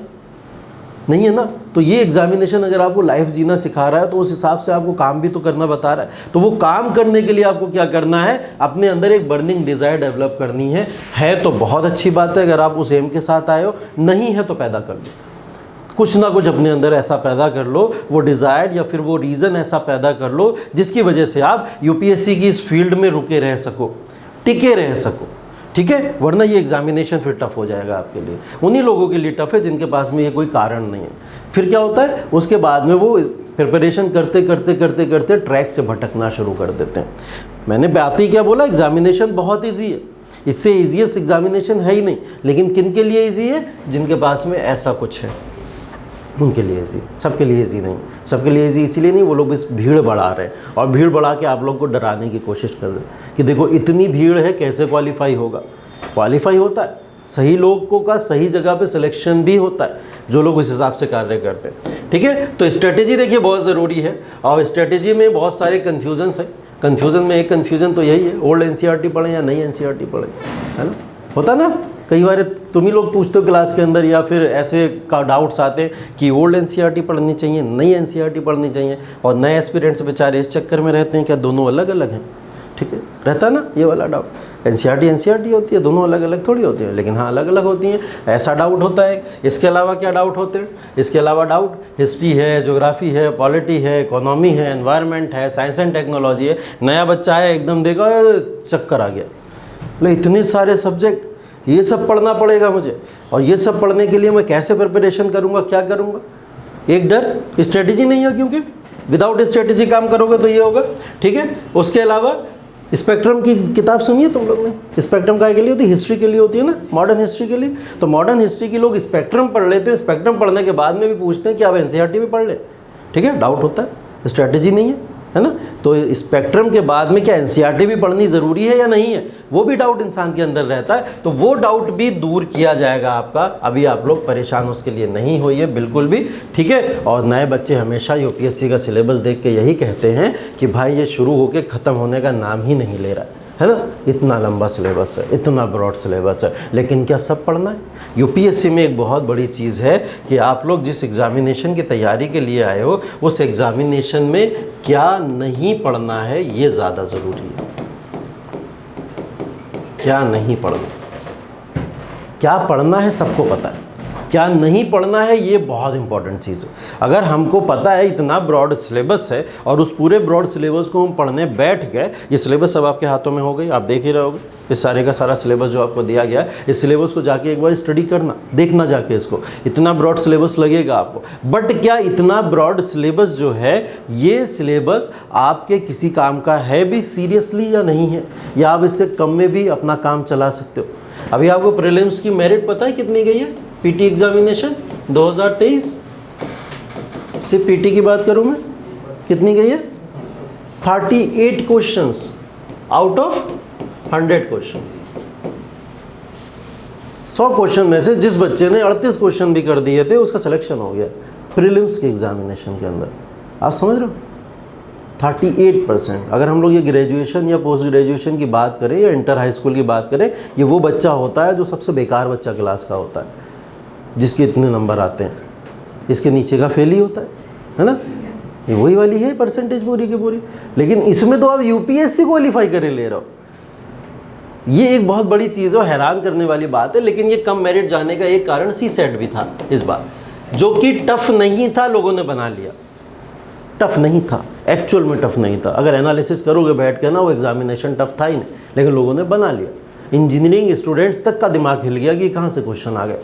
नहीं है ना। तो ये एग्जामिनेशन अगर आपको लाइफ जीना सिखा रहा है तो उस हिसाब से आपको काम भी तो करना बता रहा है। तो वो काम करने के लिए आपको क्या करना है? अपने अंदर एक बर्निंग डिज़ायर डेवलप करनी है तो बहुत अच्छी बात है अगर आप उस एम के साथ आए हो, नहीं है तो पैदा कर लो। कुछ ना कुछ अपने अंदर ऐसा पैदा कर लो, वो डिज़ायर या फिर वो रीज़न ऐसा पैदा कर लो जिसकी वजह से आप यूपीएससी की इस फील्ड में रुके रह सको, टिके रह सको, ठीक है। वरना ये एग्जामिनेशन फिर टफ हो जाएगा आपके लिए। उन्हीं लोगों के लिए टफ है जिनके पास में ये कोई कारण नहीं है। फिर क्या होता है? उसके बाद में वो प्रिपरेशन करते करते ट्रैक से भटकना शुरू कर देते हैं। मैंने बात ही क्या बोला, एग्जामिनेशन बहुत ईजी है, इससे ईजीएस्ट एग्जामिनेशन है ही नहीं। लेकिन किन के लिए ईजी है? जिनके पास में ऐसा कुछ है उनके लिए ईजी। सबके लिए ईजी नहीं। सबके लिए ईजी इसीलिए नहीं, वो लोग इस भीड़ बढ़ा रहे हैं और भीड़ बढ़ा के आप लोग को डराने की कोशिश कर रहे हैं कि देखो इतनी भीड़ है, कैसे क्वालिफाई होगा। क्वालिफाई होता है, सही लोगों का सही जगह पे सिलेक्शन भी होता है जो लोग उस हिसाब से कार्य करते हैं, ठीक है। तो स्ट्रेटेजी देखिए बहुत ज़रूरी है और स्ट्रेटेजी में बहुत सारे कन्फ्यूजन्स हैं। कन्फ्यूज़न में एक कन्फ्यूज़न तो यही है, ओल्ड एनसीईआरटी पढ़ें या नई एनसीईआरटी पढ़ें, है ना। होता ना, कई बार तुम ही लोग पूछते हो क्लास के अंदर या फिर ऐसे का डाउट्स आते हैं कि ओल्ड एनसीईआरटी पढ़नी चाहिए, नई एनसीईआरटी पढ़नी चाहिए, और नए एस्पिरेंट्स बेचारे इस चक्कर में रहते हैं क्या दोनों अलग अलग हैं, ठीक है। रहता ना ये वाला डाउट। एनसीईआरटी होती है, दोनों अलग अलग थोड़ी होती है, लेकिन हाँ अलग अलग होती हैं, ऐसा डाउट होता है। इसके अलावा क्या डाउट होते हैं? इसके अलावा डाउट हिस्ट्री है, ज्योग्राफी है, पॉलिटी है, इकोनॉमी है, एनवायरनमेंट है, साइंस एंड टेक्नोलॉजी है। नया बच्चा है एकदम देखा चक्कर आ गया, बोले इतने सारे सब्जेक्ट, ये सब पढ़ना पड़ेगा मुझे, और ये सब पढ़ने के लिए मैं कैसे प्रिपरेशन करूँगा, क्या करूँगा? एक डर, स्ट्रेटेजी नहीं है, क्योंकि विदाउट स्ट्रेटेजी काम करोगे तो ये होगा, ठीक है। उसके अलावा स्पेक्ट्रम की किताब सुनिए तुम लोग ने। स्पेक्ट्रम काय के लिए होती है? हिस्ट्री के लिए होती है ना, मॉडर्न हिस्ट्री के लिए। तो मॉडर्न हिस्ट्री की लोग स्पेक्ट्रम पढ़ लेते हैं, स्पेक्ट्रम पढ़ने के बाद में भी पूछते हैं कि आप एनसीईआरटी भी पढ़ ले, ठीक है। डाउट होता है, स्ट्रेटेजी नहीं है ना। तो स्पेक्ट्रम के बाद में क्या एनसीईआरटी भी पढ़नी ज़रूरी है या नहीं है, वो भी डाउट इंसान के अंदर रहता है। तो वो डाउट भी दूर किया जाएगा आपका। अभी आप लोग परेशान उसके लिए नहीं होइए बिल्कुल भी, ठीक है। और नए बच्चे हमेशा यूपीएससी का सिलेबस देख के यही कहते हैं कि भाई ये शुरू होके ख़त्म होने का नाम ही नहीं ले रहा है ना। इतना लंबा सिलेबस है, इतना ब्रॉड सिलेबस है, लेकिन क्या सब पढ़ना है? यूपीएससी में एक बहुत बड़ी चीज़ है कि आप लोग जिस एग्ज़ामिनेशन की तैयारी के लिए आए हो उस एग्ज़ामिनेशन में क्या नहीं पढ़ना है, ये ज़्यादा ज़रूरी है। क्या नहीं पढ़ना, क्या पढ़ना है सबको पता है, क्या नहीं पढ़ना है ये बहुत इंपॉर्टेंट चीज़ है। अगर हमको पता है इतना ब्रॉड सिलेबस है और उस पूरे ब्रॉड सिलेबस को हम पढ़ने बैठ गए, ये सिलेबस अब आपके हाथों में हो गई, आप देख ही रहे होगे इस सारे का सारा सिलेबस जो आपको दिया गया है, इस सिलेबस को जाके एक बार स्टडी करना, देखना जाके इसको, इतना ब्रॉड सिलेबस लगेगा आपको। बट क्या इतना ब्रॉड सिलेबस जो है, ये सिलेबस आपके किसी काम का है भी सीरियसली या नहीं है, या आप इससे कम में भी अपना काम चला सकते हो? अभी आपको प्रीलिम्स की मेरिट पता है कितनी गई है? पीटी एग्जामिनेशन 2023, सिर्फ पीटी की बात करूं मैं, कितनी गई है? 38 questions out of 100 question. 100 question में से जिस बच्चे ने 38 क्वेश्चन भी कर दिए थे उसका सिलेक्शन हो गया प्रीलिम्स के एग्जामिनेशन के अंदर। आप समझ रहे हो? 38%। अगर हम लोग ये ग्रेजुएशन या पोस्ट ग्रेजुएशन की बात करें या इंटर हाई स्कूल की बात करें, ये वो बच्चा होता है जो सबसे बेकार बच्चा क्लास का होता है, जिसके इतने नंबर आते हैं, इसके नीचे का फेल ही होता है ना? ये वही वाली है परसेंटेज पूरी की पूरी। लेकिन इसमें तो आप यूपीएससी क्वालिफाई करे ले रहे हो, ये एक बहुत बड़ी चीज़ है, हैरान करने वाली बात है। लेकिन ये कम मेरिट जाने का एक कारण सी सेट भी था इस बार, जो कि टफ नहीं था, लोगों ने बना लिया। टफ नहीं था, एक्चुअल में टफ नहीं था। अगर एनालिसिस करोगे बैठ के ना, वो एग्जामिनेशन टफ था ही नहीं, लेकिन लोगों ने बना लिया। इंजीनियरिंग स्टूडेंट्स तक का दिमाग हिल गया कि कहाँ से क्वेश्चन आ गए,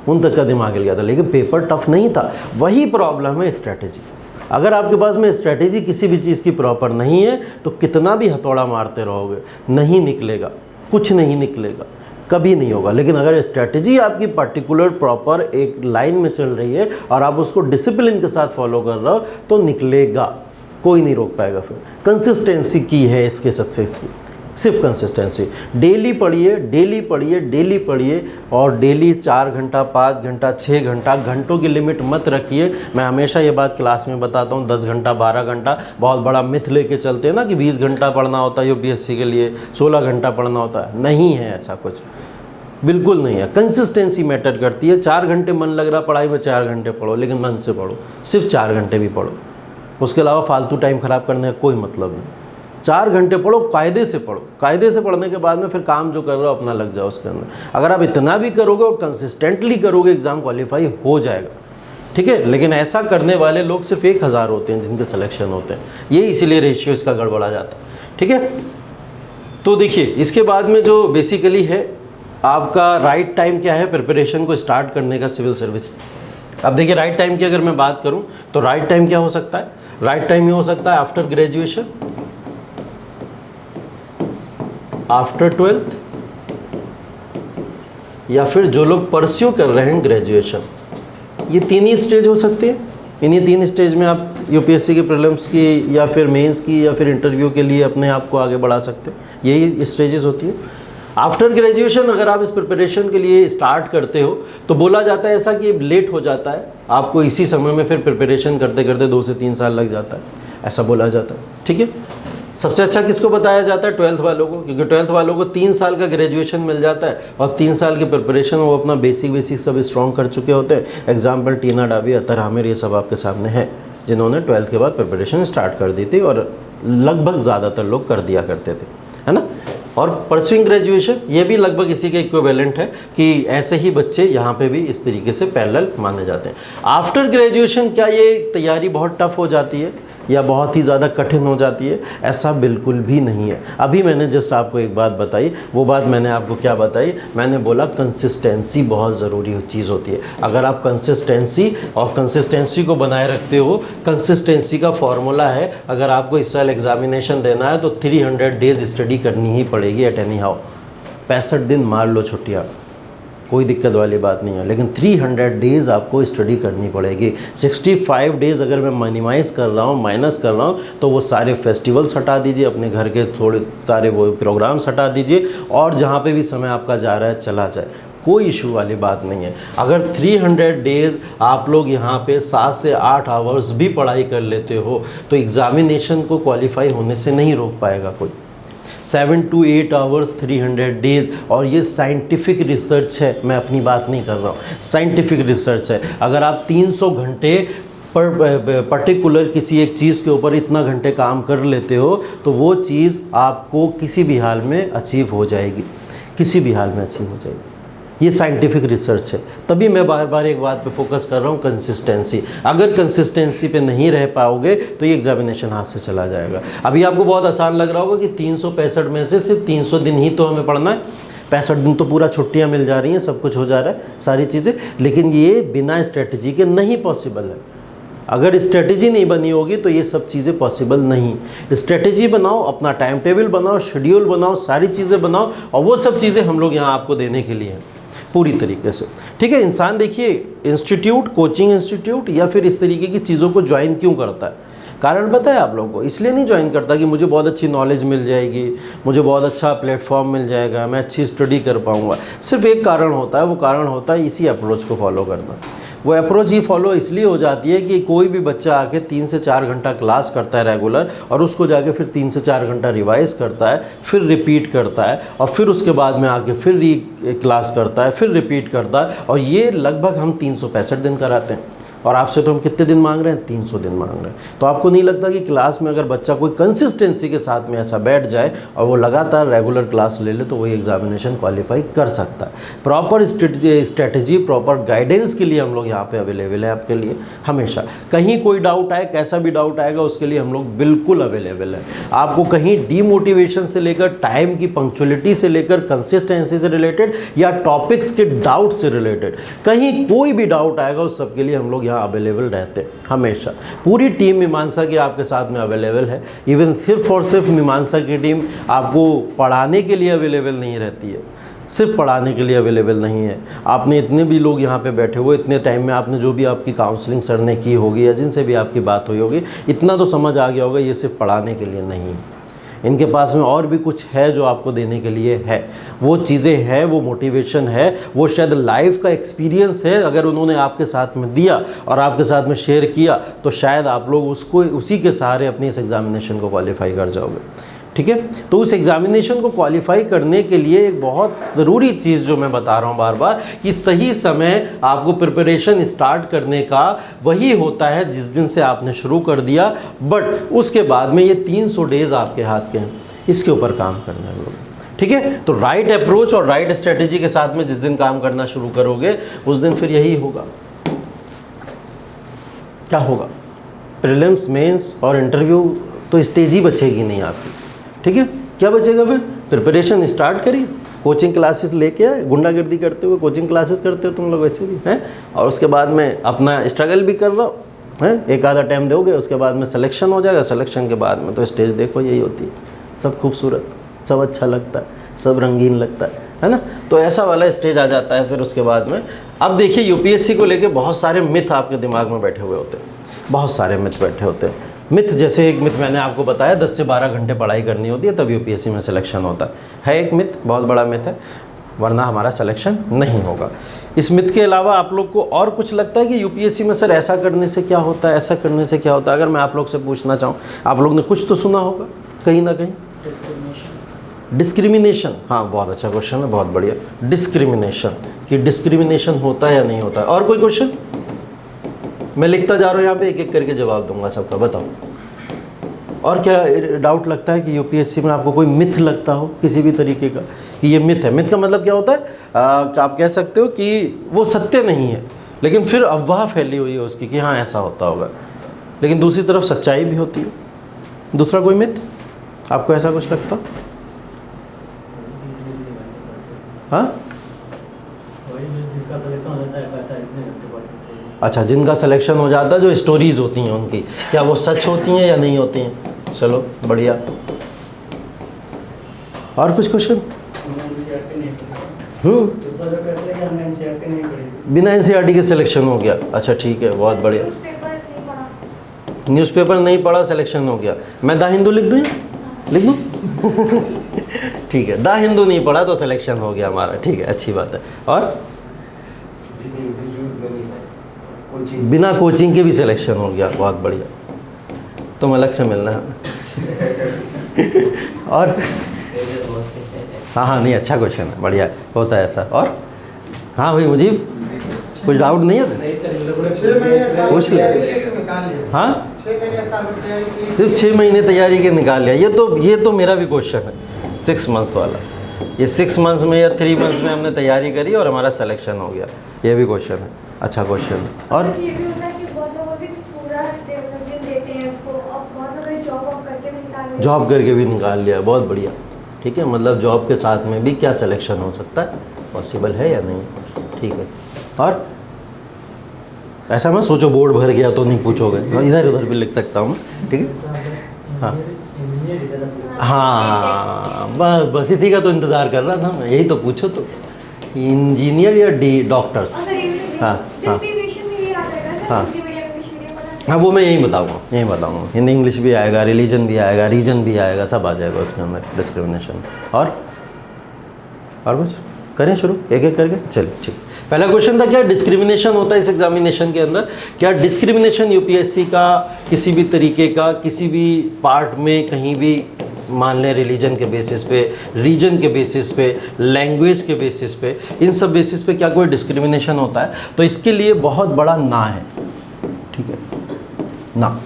उन तक का दिमाग हिल गया था, लेकिन पेपर टफ नहीं था। वही प्रॉब्लम है स्ट्रैटेजी। अगर आपके पास में स्ट्रैटेजी किसी भी चीज़ की प्रॉपर नहीं है, तो कितना भी हथौड़ा मारते रहोगे नहीं निकलेगा, कुछ नहीं निकलेगा, कभी नहीं होगा। लेकिन अगर स्ट्रैटेजी आपकी पर्टिकुलर प्रॉपर एक लाइन में चल रही है और आप उसको डिसिप्लिन के साथ फॉलो कर रहे हो, तो निकलेगा, कोई नहीं रोक पाएगा। फिर कंसिस्टेंसी की है इसके सक्सेस की, सिर्फ कंसिस्टेंसी। डेली पढ़िए, डेली पढ़िए, डेली पढ़िए, और डेली 4 घंटा, 5 घंटा, 6 घंटा, घंटों की लिमिट मत रखिए। मैं हमेशा ये बात क्लास में बताता हूँ, 10 घंटा, 12 घंटा बहुत बड़ा मिथ लेके चलते हैं ना कि 20 घंटा पढ़ना होता है यूपीएससी के लिए, 16 घंटा पढ़ना होता है। नहीं है ऐसा कुछ, बिल्कुल नहीं है। कंसिस्टेंसी मैटर करती है। 4 घंटे मन लग रहा पढ़ाई में, 4 घंटे पढ़ो, लेकिन मन से पढ़ो, सिर्फ 4 घंटे भी पढ़ो। उसके अलावा फालतू टाइम ख़राब करने का कोई मतलब नहीं। 4 घंटे पढ़ो, कायदे से पढ़ो। कायदे से पढ़ने के बाद में फिर काम जो कर रहे हो अपना लग जाओ उसके अंदर। अगर आप इतना भी करोगे और कंसिस्टेंटली करोगे, एग्ज़ाम क्वालिफाई हो जाएगा, ठीक है। लेकिन ऐसा करने वाले लोग सिर्फ 1000 होते हैं जिनके सिलेक्शन होते हैं, ये इसीलिए रेशियो इसका गड़बड़ा जाता है, ठीक है। तो देखिए, इसके बाद में जो बेसिकली है आपका राइट टाइम क्या है प्रिपरेशन को स्टार्ट करने का सिविल सर्विस। अब देखिए, राइट टाइम की अगर मैं बात करूं तो राइट टाइम क्या हो सकता है? राइट टाइम ये हो सकता है आफ्टर ग्रेजुएशन, आफ्टर 12th, या फिर जो लोग परस्यू कर रहे हैं ग्रेजुएशन। ये 3 ही स्टेज हो सकती है। इन्हीं 3 स्टेज में आप यूपीएससी के प्रीलिम्स की या फिर मेंस की या फिर इंटरव्यू के लिए अपने आप को आगे बढ़ा सकते हैं। यही स्टेजेस होती है। आफ्टर ग्रेजुएशन अगर आप इस प्रिपरेशन के लिए स्टार्ट करते हो तो बोला जाता है ऐसा कि लेट हो जाता है, आपको इसी समय में फिर प्रिपरेशन करते करते 2 से 3 साल लग जाता है, ऐसा बोला जाता है, ठीक है। सबसे अच्छा किसको बताया जाता है? 12th वालों को, क्योंकि 12th वालों को 3 साल का ग्रेजुएशन मिल जाता है और 3 साल की प्रिपरेशन वो अपना बेसिक सब स्ट्रॉन्ग कर चुके होते हैं। एग्जाम्पल टीना डाबी, अतर आमिर, ये सब आपके सामने है जिन्होंने 12th के बाद प्रिपरेशन स्टार्ट कर दी थी, और लगभग ज़्यादातर लोग कर दिया करते थे, है ना। और परस्यूइंग ग्रेजुएशन ये भी लगभग इसी के इक्विवेलेंट है कि ऐसे ही बच्चे यहाँ पे भी इस तरीके से पैरेलल माने जाते हैं। आफ्टर ग्रेजुएशन क्या ये तैयारी बहुत टफ हो जाती है या बहुत ही ज़्यादा कठिन हो जाती है? ऐसा बिल्कुल भी नहीं है। अभी मैंने जस्ट आपको एक बात बताई, वो बात मैंने आपको क्या बताई? मैंने बोला कंसिस्टेंसी बहुत ज़रूरी चीज़ होती है। अगर आप कंसिस्टेंसी को बनाए रखते हो, कंसिस्टेंसी का फॉर्मूला है, अगर आपको इस साल एग्जामिनेशन देना है तो 300 डेज स्टडी करनी ही पड़ेगी एट एनी हाउ। 65 दिन मार लो छुट्टियाँ, कोई दिक्कत वाली बात नहीं है, लेकिन 300 डेज़ आपको स्टडी करनी पड़ेगी। 65 डेज़ अगर मैं मिनिमाइज़ कर रहा हूँ, माइनस कर रहा हूँ, तो वो सारे फेस्टिवल्स हटा दीजिए, अपने घर के थोड़े सारे वो प्रोग्राम्स हटा दीजिए, और जहाँ पे भी समय आपका जा रहा है चला जाए, कोई इशू वाली बात नहीं है। अगर 300 डेज़ आप लोग यहाँ पे 7 से 8 आवर्स भी पढ़ाई कर लेते हो तो एग्ज़ामिनेशन को क्वालिफाई होने से नहीं रोक पाएगा कोई। 7 to 8 आवर्स, 300 डेज़, और ये साइंटिफिक रिसर्च है, मैं अपनी बात नहीं कर रहा हूँ, साइंटिफिक रिसर्च है। अगर आप 300 घंटे पर्टिकुलर किसी एक चीज़ के ऊपर इतना घंटे काम कर लेते हो तो वो चीज़ आपको किसी भी हाल में अचीव हो जाएगी। किसी भी हाल में अच्छी हो जाएगी। ये साइंटिफिक रिसर्च है। तभी मैं बार बार एक बात पे फोकस कर रहा हूँ, कंसिस्टेंसी। अगर कंसिस्टेंसी पे नहीं रह पाओगे तो ये एग्जामिनेशन हाथ से चला जाएगा। अभी आपको बहुत आसान लग रहा होगा कि 365 में से सिर्फ 300 दिन ही तो हमें पढ़ना है, 65 दिन तो पूरा छुट्टियाँ मिल जा रही हैं, सब कुछ हो जा रहा है, सारी चीज़ें। लेकिन ये बिना स्ट्रेटजी के नहीं पॉसिबल है। अगर स्ट्रेटजी नहीं बनी होगी तो ये सब चीज़ें पॉसिबल नहीं। स्ट्रेटजी बनाओ, अपना टाइम टेबल बनाओ, शेड्यूल बनाओ, सारी चीज़ें बनाओ, और वो सब चीज़ें हम लोग यहाँ आपको देने के लिए हैं पूरी तरीके से। ठीक है। इंसान देखिए इंस्टीट्यूट, कोचिंग इंस्टीट्यूट या फिर इस तरीके की चीज़ों को ज्वाइन क्यों करता है? कारण पता है आप लोगों को? इसलिए नहीं ज्वाइन करता कि मुझे बहुत अच्छी नॉलेज मिल जाएगी, मुझे बहुत अच्छा प्लेटफॉर्म मिल जाएगा, मैं अच्छी स्टडी कर पाऊँगा। सिर्फ एक कारण होता है, वो कारण होता है इसी अप्रोच को फॉलो करना। वो अप्रोच ही फॉलो इसलिए हो जाती है कि कोई भी बच्चा आके 3 से 4 घंटा क्लास करता है रेगुलर, और उसको जाके फिर 3 से 4 घंटा रिवाइज करता है, फिर रिपीट करता है, और फिर उसके बाद में आके फिर क्लास करता है, फिर रिपीट करता है, और ये लगभग हम 365 दिन कराते हैं। और आपसे तो हम कितने दिन मांग रहे हैं? 300 दिन मांग रहे हैं। तो आपको नहीं लगता कि क्लास में अगर बच्चा कोई कंसिस्टेंसी के साथ में ऐसा बैठ जाए और वो लगातार रेगुलर क्लास ले ले तो वही एग्जामिनेशन क्वालिफाई कर सकता है? प्रॉपर स्ट्रेटजी, प्रॉपर गाइडेंस के लिए हम लोग यहाँ पे अवेलेबल है आपके लिए हमेशा। कहीं कोई डाउट आए, कैसा भी डाउट आएगा, उसके लिए हम लोग बिल्कुल अवेलेबल है। आपको कहीं डीमोटिवेशन से लेकर, टाइम की पंक्चुअलिटी से लेकर, कंसिस्टेंसी से रिलेटेड या टॉपिक्स के डाउट से रिलेटेड कहीं कोई भी डाउट आएगा, उस सब के लिए हम लोग अवेलेबल रहते हैं हमेशा। पूरी टीम मीमांसा की आपके साथ में अवेलेबल है। इवन सिर्फ और सिर्फ मीमांसा की टीम आपको पढ़ाने के लिए अवेलेबल नहीं रहती है, सिर्फ पढ़ाने के लिए अवेलेबल नहीं है। आपने इतने भी लोग यहाँ पे बैठे हुए, इतने टाइम में आपने जो भी आपकी काउंसलिंग सर ने की होगी या जिनसे भी आपकी बात हुई होगी, इतना तो समझ आ गया होगा ये सिर्फ पढ़ाने के लिए नहीं, इनके पास में और भी कुछ है जो आपको देने के लिए है। वो चीज़ें हैं, वो मोटिवेशन है, वो शायद लाइफ का एक्सपीरियंस है। अगर उन्होंने आपके साथ में दिया और आपके साथ में शेयर किया तो शायद आप लोग उसको, उसी के सहारे अपनी इस एग्ज़ामिनेशन को क्वालिफाई कर जाओगे। ठीक है। तो उस एग्ज़ामिनेशन को क्वालिफाई करने के लिए एक बहुत ज़रूरी चीज़ जो मैं बता रहा हूँ बार बार, कि सही समय आपको प्रिपरेशन स्टार्ट करने का वही होता है जिस दिन से आपने शुरू कर दिया। बट उसके बाद में ये 300 डेज़ आपके हाथ के हैं, इसके ऊपर काम करना है लोग। ठीक है। तो राइट अप्रोच और राइट स्ट्रेटेजी के साथ में जिस दिन काम करना शुरू करोगे, उस दिन फिर यही होगा। क्या होगा? प्रीलिम्स, मेंस और इंटरव्यू तो स्टेज ही बचेगी नहीं आपकी। ठीक है। क्या बचेगा फिर? प्रिपरेशन स्टार्ट करिए, कोचिंग क्लासेस लेके आए, गुंडागर्दी करते हुए कोचिंग क्लासेस करते हो तुम लोग वैसे भी हैं, और उसके बाद में अपना स्ट्रगल भी कर लो हैं, एक आधा टाइम दोगे, उसके बाद में सिलेक्शन हो जाएगा। सिलेक्शन के बाद में तो स्टेज देखो यही होती है, सब खूबसूरत, सब अच्छा लगता है, सब रंगीन लगता है ना। तो ऐसा वाला स्टेज आ जाता है फिर उसके बाद में। अब देखिए यूपीएससी को लेके बहुत सारे मिथ आपके दिमाग में बैठे हुए होते हैं, बहुत सारे मिथ बैठे होते हैं। मिथ जैसे एक मिथ मैंने आपको बताया, 10 से 12 घंटे पढ़ाई करनी होती है तब यूपीएससी में सिलेक्शन होता है एक मिथ, बहुत बड़ा मिथ है, वरना हमारा सिलेक्शन नहीं होगा। इस मिथ के अलावा आप लोग को और कुछ लगता है कि यूपीएससी में सर ऐसा करने से क्या होता है, ऐसा करने से क्या होता है? अगर मैं आप लोग से पूछना चाहूँ, आप लोग ने कुछ तो सुना होगा कहीं ना कहीं। डिस्क्रिमिनेशन, हाँ बहुत अच्छा क्वेश्चन है, बहुत बढ़िया। डिस्क्रिमिनेशन, कि डिस्क्रिमिनेशन होता है या नहीं होता है? और कोई क्वेश्चन? मैं लिखता जा रहा हूँ यहाँ पे, एक एक करके जवाब दूंगा सबका, बताओ। और क्या डाउट लगता है कि यूपीएससी में आपको कोई मिथ लगता हो किसी भी तरीके का, कि ये मिथ है? मिथ का मतलब क्या होता है? कि आप कह सकते हो कि वो सत्य नहीं है, लेकिन फिर अफवाह फैली हुई है उसकी कि हाँ ऐसा होता होगा, लेकिन दूसरी तरफ सच्चाई भी होती है। दूसरा कोई मिथ आपको ऐसा कुछ लगता? हाँ अच्छा, जिनका सिलेक्शन हो जाता है, जो स्टोरीज होती हैं उनकी, क्या वो सच होती हैं या नहीं होती हैं? चलो बढ़िया। और कुछ क्वेश्चन? बिना एनसीईआरटी के सिलेक्शन हो गया? अच्छा ठीक है, बहुत बढ़िया। न्यूज़पेपर नहीं पढ़ा, सिलेक्शन हो गया। मैं द हिंदू लिख दूँ, लिख दूँ? ठीक है, द हिंदू नहीं पढ़ा तो सिलेक्शन हो गया हमारा, ठीक है, अच्छी बात है। और बिना कोचिंग के भी सिलेक्शन हो गया, बहुत बढ़िया। तुम अलग से मिलना है। और हाँ नहीं, अच्छा क्वेश्चन है, बढ़िया होता है ऐसा। और हाँ भाई मुझीब, कुछ डाउट नहीं है? पूछ लिया। हाँ सिर्फ 6 महीने तैयारी के निकाल लिया, ये तो मेरा भी क्वेश्चन है, 6 मंथ्स वाला। ये 6 मंथ्स में या 3 मंथ्स में हमने तैयारी करी और हमारा सिलेक्शन हो गया, ये भी क्वेश्चन है, अच्छा क्वेश्चन है। और ये भी होता है कि बहुत लोग अभी पूरा दिन देते हैं उसको, और बहुत लोग जॉब करके भी निकाल लेते हैं। जॉब करके भी निकाल लिया, बहुत बढ़िया, ठीक है। मतलब जॉब के साथ में भी क्या सिलेक्शन हो सकता है, पॉसिबल है या नहीं, ठीक है। और ऐसा मैं सोचो बोर्ड भर गया तो नहीं पूछोगे, इधर उधर भी लिख सकता हूँ, ठीक है। हाँ हाँ, बस इसी का तो इंतज़ार कर रहा था मैं, यही तो पूछो तो, इंजीनियर या डॉक्टर्स। हाँ हाँ हाँ हाँ, वो मैं यही बताऊँगा, हिंदी इंग्लिश भी आएगा, रिलीजन भी आएगा, रीजन भी आएगा, सब आ जाएगा उसके अंदर डिस्क्रिमिनेशन। और कुछ करें शुरू एक एक करके, चलिए ठीक। पहला क्वेश्चन था क्या डिस्क्रिमिनेशन होता है इस एग्जामिनेशन के अंदर, क्या डिस्क्रिमिनेशन यूपीएससी का किसी भी तरीके का किसी भी पार्ट में कहीं भी, मान लें रिलीजन के बेसिस पे, रीजन के बेसिस पे, लैंग्वेज के बेसिस पे, इन सब बेसिस पे क्या कोई डिस्क्रिमिनेशन होता है, तो इसके लिए बहुत बड़ा ना है, ठीक है ना,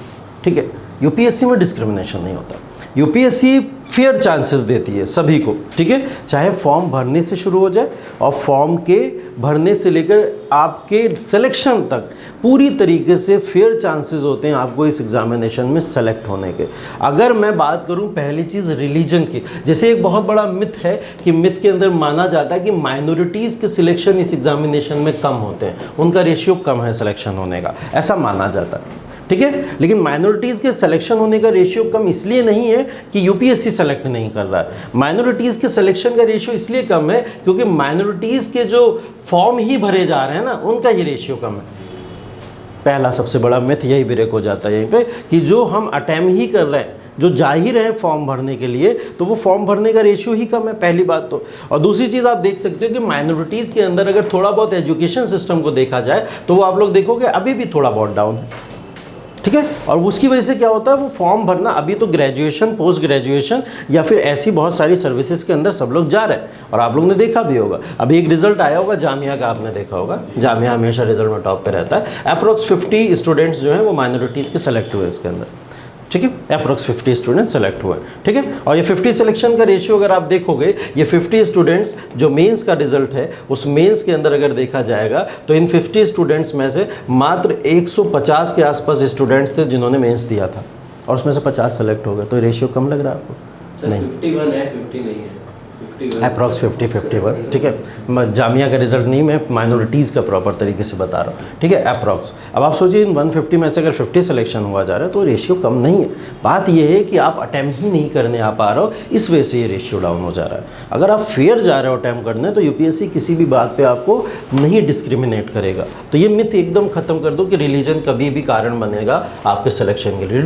ठीक है। यूपीएससी में डिस्क्रिमिनेशन नहीं होता, यूपीएससी फेयर चांसेस देती है सभी को, ठीक है, चाहे फॉर्म भरने से शुरू हो जाए और फॉर्म के भरने से लेकर आपके सिलेक्शन तक पूरी तरीके से फेयर चांसेस होते हैं आपको इस एग्जामिनेशन में सेलेक्ट होने के। अगर मैं बात करूं पहली चीज़ रिलीजन की, जैसे एक बहुत बड़ा मिथ है कि मिथ के अंदर माना जाता है कि माइनॉरिटीज़ के सिलेक्शन इस एग्जामिनेशन में कम होते हैं, उनका रेशियो कम है सिलेक्शन होने का, ऐसा माना जाता है, ठीक है। लेकिन माइनॉरिटीज़ के सिलेक्शन होने का रेशियो कम इसलिए नहीं है कि यूपीएससी सेलेक्ट नहीं कर रहा है, माइनॉरिटीज़ के सिलेक्शन का रेशियो इसलिए कम है क्योंकि माइनॉरिटीज़ के जो फॉर्म ही भरे जा रहे हैं ना, उनका ये रेशियो कम है। पहला सबसे बड़ा मिथ यही ब्रेक हो जाता है यहीं पे कि जो हम अटेम्प्ट ही कर रहे हैं, जो जा ही रहे हैं फॉर्म भरने के लिए, तो वो फॉर्म भरने का रेशियो ही कम है, पहली बात तो। और दूसरी चीज़ आप देख सकते हो कि माइनॉरिटीज़ के अंदर अगर थोड़ा बहुत एजुकेशन सिस्टम को देखा जाए तो वो आप लोग देखोगे अभी भी थोड़ा बहुत डाउन है, ठीक है। और उसकी वजह से क्या होता है, वो फॉर्म भरना, अभी तो ग्रेजुएशन, पोस्ट ग्रेजुएशन या फिर ऐसी बहुत सारी सर्विसेज के अंदर सब लोग जा रहे हैं। और आप लोग ने देखा भी होगा, अभी एक रिजल्ट आया होगा जामिया का, आपने देखा होगा, जामिया हमेशा रिजल्ट में टॉप पे रहता है। अप्रोक्स 50 स्टूडेंट्स जो हैं वो माइनॉरिटीज़ के सेलेक्ट हुए इसके अंदर, ठीक है, अप्रोक्स 50 स्टूडेंट्स सेलेक्ट हुए, ठीक है। और ये 50 सिलेक्शन का रेशियो अगर आप देखोगे, ये 50 स्टूडेंट्स जो मेंस का रिजल्ट है, उस मेंस के अंदर अगर देखा जाएगा तो इन 50 स्टूडेंट्स में से मात्र 150 के आसपास स्टूडेंट्स थे जिन्होंने मेंस दिया था, और उसमें से 50 सेलेक्ट हो गए, तो रेशियो कम लग रहा है आपको? नहीं, 51 है, 50 नहीं है, अप्रॉक्स 50-51, ठीक है। मैं जामिया का रिजल्ट नहीं, मैं माइनॉरिटीज़ का प्रॉपर तरीके से बता रहा हूँ, ठीक है, अप्रॉक्स। अब आप सोचिए इन 150 में से अगर 50 सिलेक्शन हुआ जा रहा है तो रेशियो कम नहीं है। बात यह है कि आप अटैम्प्ट ही नहीं करने आ पा रहे हो, इस वजह से ये रेशियो डाउन हो जा रहा है। अगर आप फेयर जा रहे हो अटैम्प्ट करने तो यूपीएससी किसी भी बात पर आपको नहीं डिस्क्रिमिनेट करेगा। तो ये मिथ एकदम ख़त्म कर दो कि रिलीजन कभी भी कारण बनेगा आपके सिलेक्शन के लिए।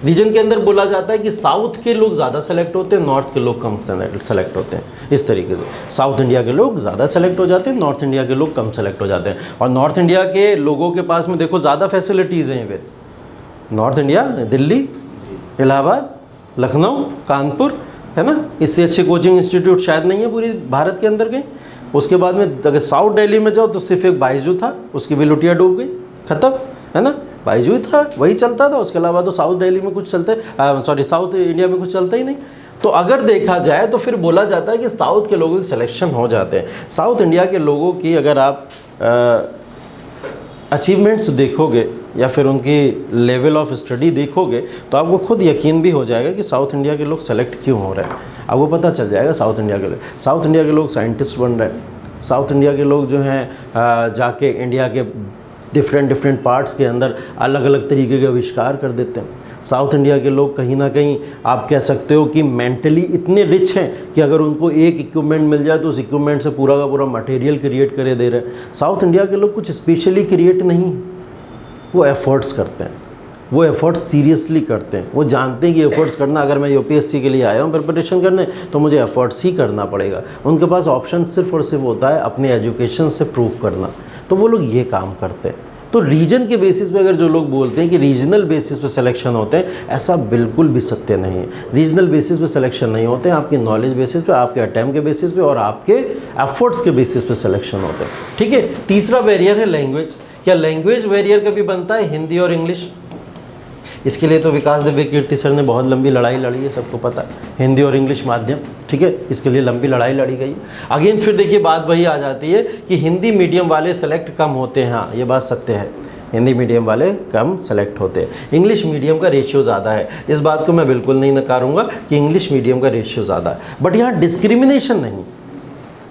रीजन के अंदर बोला जाता है कि साउथ के लोग ज़्यादा सेलेक्ट होते हैं, नॉर्थ के लोग कम सेलेक्ट होते हैं, इस तरीके से साउथ इंडिया के लोग ज़्यादा सेलेक्ट हो जाते हैं, नॉर्थ इंडिया के लोग कम सेलेक्ट हो जाते हैं। और नॉर्थ इंडिया के लोगों के पास में देखो ज़्यादा फैसिलिटीज़ हैं, वे नॉर्थ इंडिया, दिल्ली, इलाहाबाद, लखनऊ, कानपुर, है ना, इससे अच्छे कोचिंग इंस्टीट्यूट शायद नहीं है पूरी भारत के अंदर कहीं। उसके बाद में अगर साउथ दिल्ली में जाओ तो सिर्फ एक बाइजू था, उसकी भी लुटिया डूब गई, ख़त्म, है ना, बाइजू ही था, वही चलता था, उसके अलावा तो साउथ दिल्ली में कुछ चलते, साउथ इंडिया में कुछ चलता ही नहीं। तो अगर देखा जाए तो फिर बोला जाता है कि साउथ के लोगों के सिलेक्शन हो जाते हैं। साउथ इंडिया के लोगों की अगर आप अचीवमेंट्स देखोगे या फिर उनकी लेवल ऑफ स्टडी देखोगे तो आपको खुद यकीन भी हो जाएगा कि साउथ इंडिया के लोग सेलेक्ट क्यों हो रहे हैं। आपको पता चल जाएगा साउथ इंडिया के लोग, साउथ इंडिया के लोग साइंटिस्ट बन रहे हैं, साउथ इंडिया के लोग जो हैं जाके इंडिया के डिफरेंट पार्ट्स के अंदर अलग अलग तरीके के आविष्कार कर देते हैं। साउथ इंडिया के लोग कहीं ना कहीं आप कह सकते हो कि मेंटली इतने रिच हैं कि अगर उनको एक इक्विपमेंट मिल जाए तो उस इक्विपमेंट से पूरा का पूरा मटेरियल क्रिएट करे दे रहे हैं। साउथ इंडिया के लोग कुछ स्पेशली क्रिएट नहीं, वो एफर्ट्स करते हैं, वो एफर्ट्स सीरियसली करते हैं। वो जानते हैं कि एफर्ट्स करना, अगर मैं यूपीएससी के लिए आया हूँ प्रिपरेशन करने तो मुझे एफर्ट्स ही करना पड़ेगा। उनके पास ऑप्शन सिर्फ और सिर्फ होता है अपने एजुकेशन से प्रूव करना, तो वो लोग ये काम करते हैं। तो रीजन के बेसिस पे अगर जो लोग बोलते हैं कि रीजनल बेसिस पे सिलेक्शन होते हैं, ऐसा बिल्कुल भी सत्य नहीं है। रीजनल बेसिस पे सिलेक्शन नहीं होते हैं, आपकी नॉलेज बेसिस पे, आपके अटैम्प्ट के बेसिस पे और आपके एफर्ट्स के बेसिस पे सिलेक्शन होते हैं, ठीक है। तीसरा बैरियर है लैंग्वेज। क्या लैंग्वेज बैरियर कभी बनता है? हिंदी और इंग्लिश। इसके लिए तो विकास दिव्य कीर्ति सर ने बहुत लंबी लड़ाई लड़ी है, सबको पता है, हिंदी और इंग्लिश माध्यम, ठीक है, इसके लिए लंबी लड़ाई लड़ी गई। अगेन फिर देखिए बात वही आ जाती है कि हिंदी मीडियम वाले सेलेक्ट कम होते हैं। हाँ, ये बात सत्य है, हिंदी मीडियम वाले कम सेलेक्ट होते हैं, इंग्लिश मीडियम का रेशियो ज़्यादा है। इस बात को मैं बिल्कुल नहीं नकारूंगा कि इंग्लिश मीडियम का रेशियो ज़्यादा है, बट यहाँ डिस्क्रिमिनेशन नहीं।